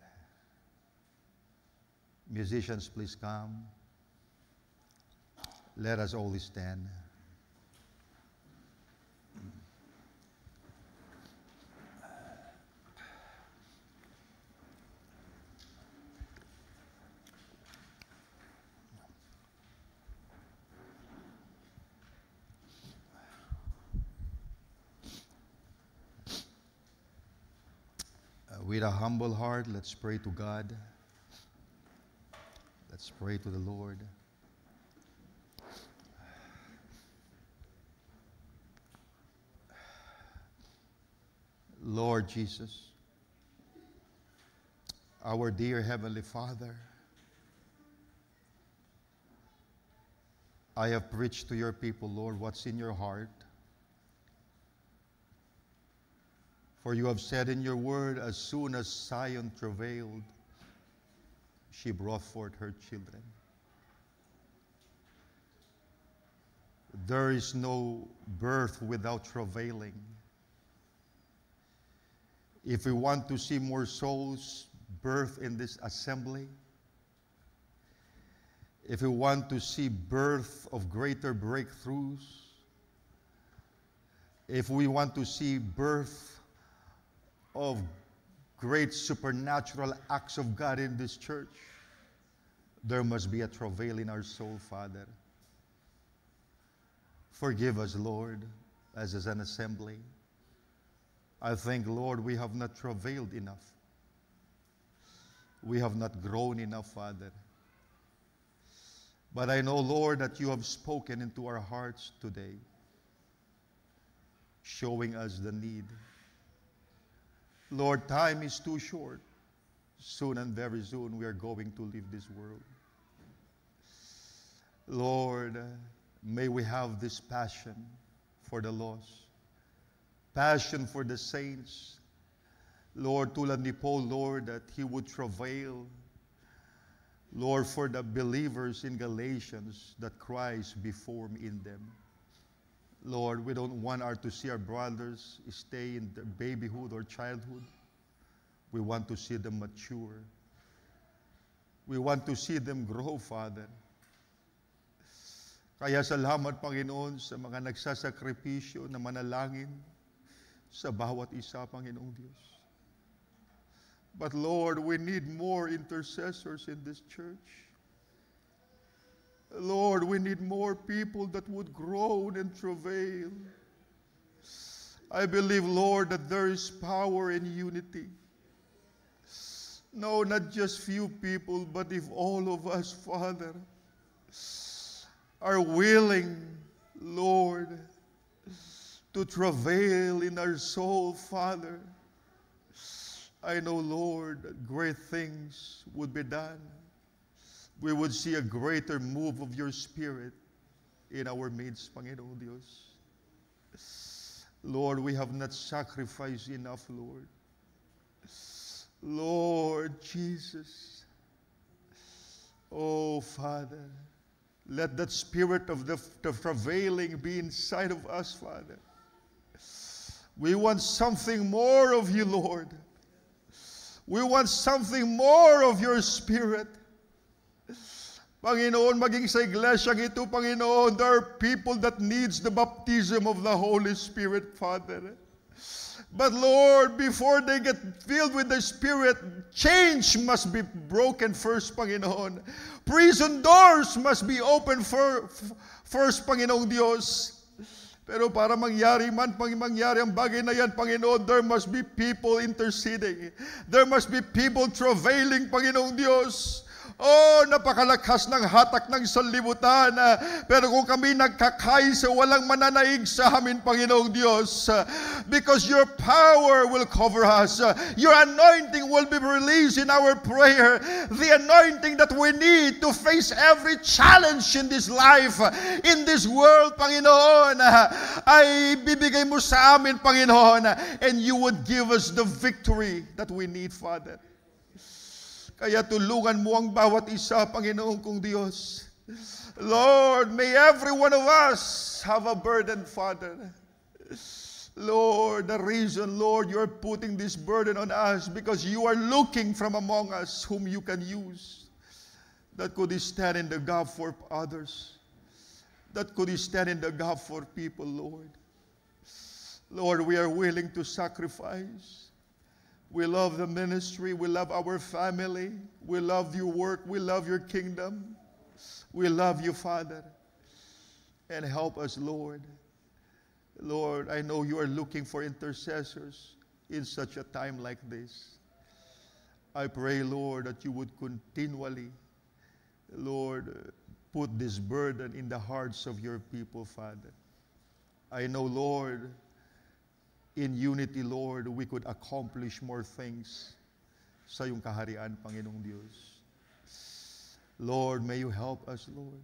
Musicians, please come. Let us all stand. With a humble heart, let's pray to God. Let's pray to the Lord. Lord Jesus, our dear Heavenly Father, I have preached to your people, Lord, what's in your heart. For you have said in your word, as soon as Zion travailed, she brought forth her children. There is no birth without travailing. If we want to see more souls birth in this assembly, if we want to see birth of greater breakthroughs, if we want to see birth of great supernatural acts of God in this church, there must be a travail in our soul, Father. Forgive us, Lord, as an assembly. I think, Lord, we have not travailed enough. We have not grown enough, Father. But I know, Lord, that you have spoken into our hearts today, showing us the need. Lord, time is too short. Soon and very soon we are going to leave this world. Lord, may we have this passion for the lost, passion for the saints. Lord, tulad ni Paul, Lord, that he would travail, Lord, for the believers in Galatians, that Christ be formed in them. Lord, we don't want to see our brothers stay in their babyhood or childhood. We want to see them mature. We want to see them grow, Father. Kaya salamat, Panginoon, sa mga nagsasakripisyo na manalangin sa bawat isa, Panginoong Diyos. But Lord, we need more intercessors in this church. Lord, we need more people that would groan and travail. I believe, Lord, that there is power in unity. No, not just few people, but if all of us, Father, are willing, Lord, to travail in our soul, Father, I know, Lord, that great things would be done. We would see a greater move of your Spirit in our midst, Panginoon Diyos. Lord, we have not sacrificed enough, Lord. Lord Jesus. Oh, Father, let that spirit of the travailing be inside of us, Father. We want something more of you, Lord. We want something more of your Spirit. Panginoon, maging sa iglesyang ito, Panginoon, there are people that needs the baptism of the Holy Spirit, Father. But Lord, before they get filled with the Spirit, change must be broken first, Panginoon. Prison doors must be opened first, Panginoong Diyos. Pero para mangyari ang bagay na yan, Panginoon, there must be people interceding. There must be people travailing, Panginoong Diyos. Oh, napakalakas ng hatak ng sanlibutan. Pero kung kami nagkakaisa, walang mananaig sa amin, Panginoong Diyos. Because your power will cover us. Your anointing will be released in our prayer. The anointing that we need to face every challenge in this life, in this world, Panginoon, ay bibigay mo sa amin, Panginoon. And you would give us the victory that we need, Father. Kaya tulungan mo ang bawat isa, Panginoon kong Diyos. Lord, may every one of us have a burden, Father. Lord, the reason, Lord, you're putting this burden on us because you are looking from among us whom you can use. That could stand in the gap for others. That could stand in the gap for people, Lord. Lord, we are willing to sacrifice. We love the ministry. We love our family. We love your work. We love your kingdom. We love you, Father. And help us, Lord. Lord, I know you are looking for intercessors in such a time like this. I pray, Lord, that you would continually, Lord, put this burden in the hearts of your people, Father. I know, Lord, in unity, Lord, we could accomplish more things sa iyong kaharian, Panginoong Diyos. Lord, may you help us, Lord.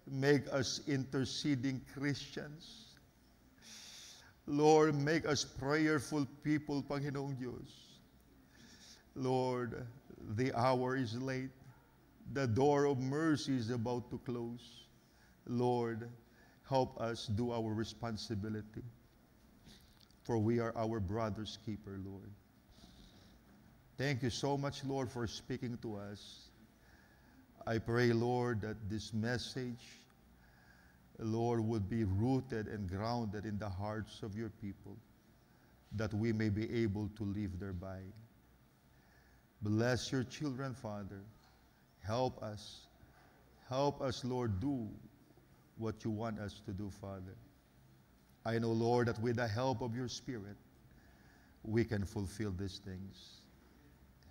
Make us interceding Christians. Lord, make us prayerful people, Panginoong Diyos. Lord, the hour is late. The door of mercy is about to close. Lord, help us do our responsibility. For we are our brother's keeper, Lord. Thank you so much, Lord, for speaking to us. I pray, Lord, that this message, Lord, would be rooted and grounded in the hearts of your people, that we may be able to live thereby. Bless your children, Father. Help us. Help us, Lord, do what you want us to do, Father. I know, Lord, that with the help of your Spirit, we can fulfill these things.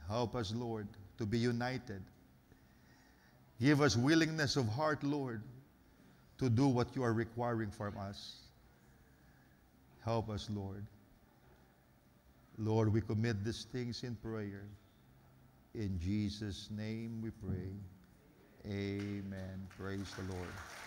Help us, Lord, to be united. Give us willingness of heart, Lord, to do what you are requiring from us. Help us, Lord. Lord, we commit these things in prayer. In Jesus' name we pray. Amen. Praise the Lord.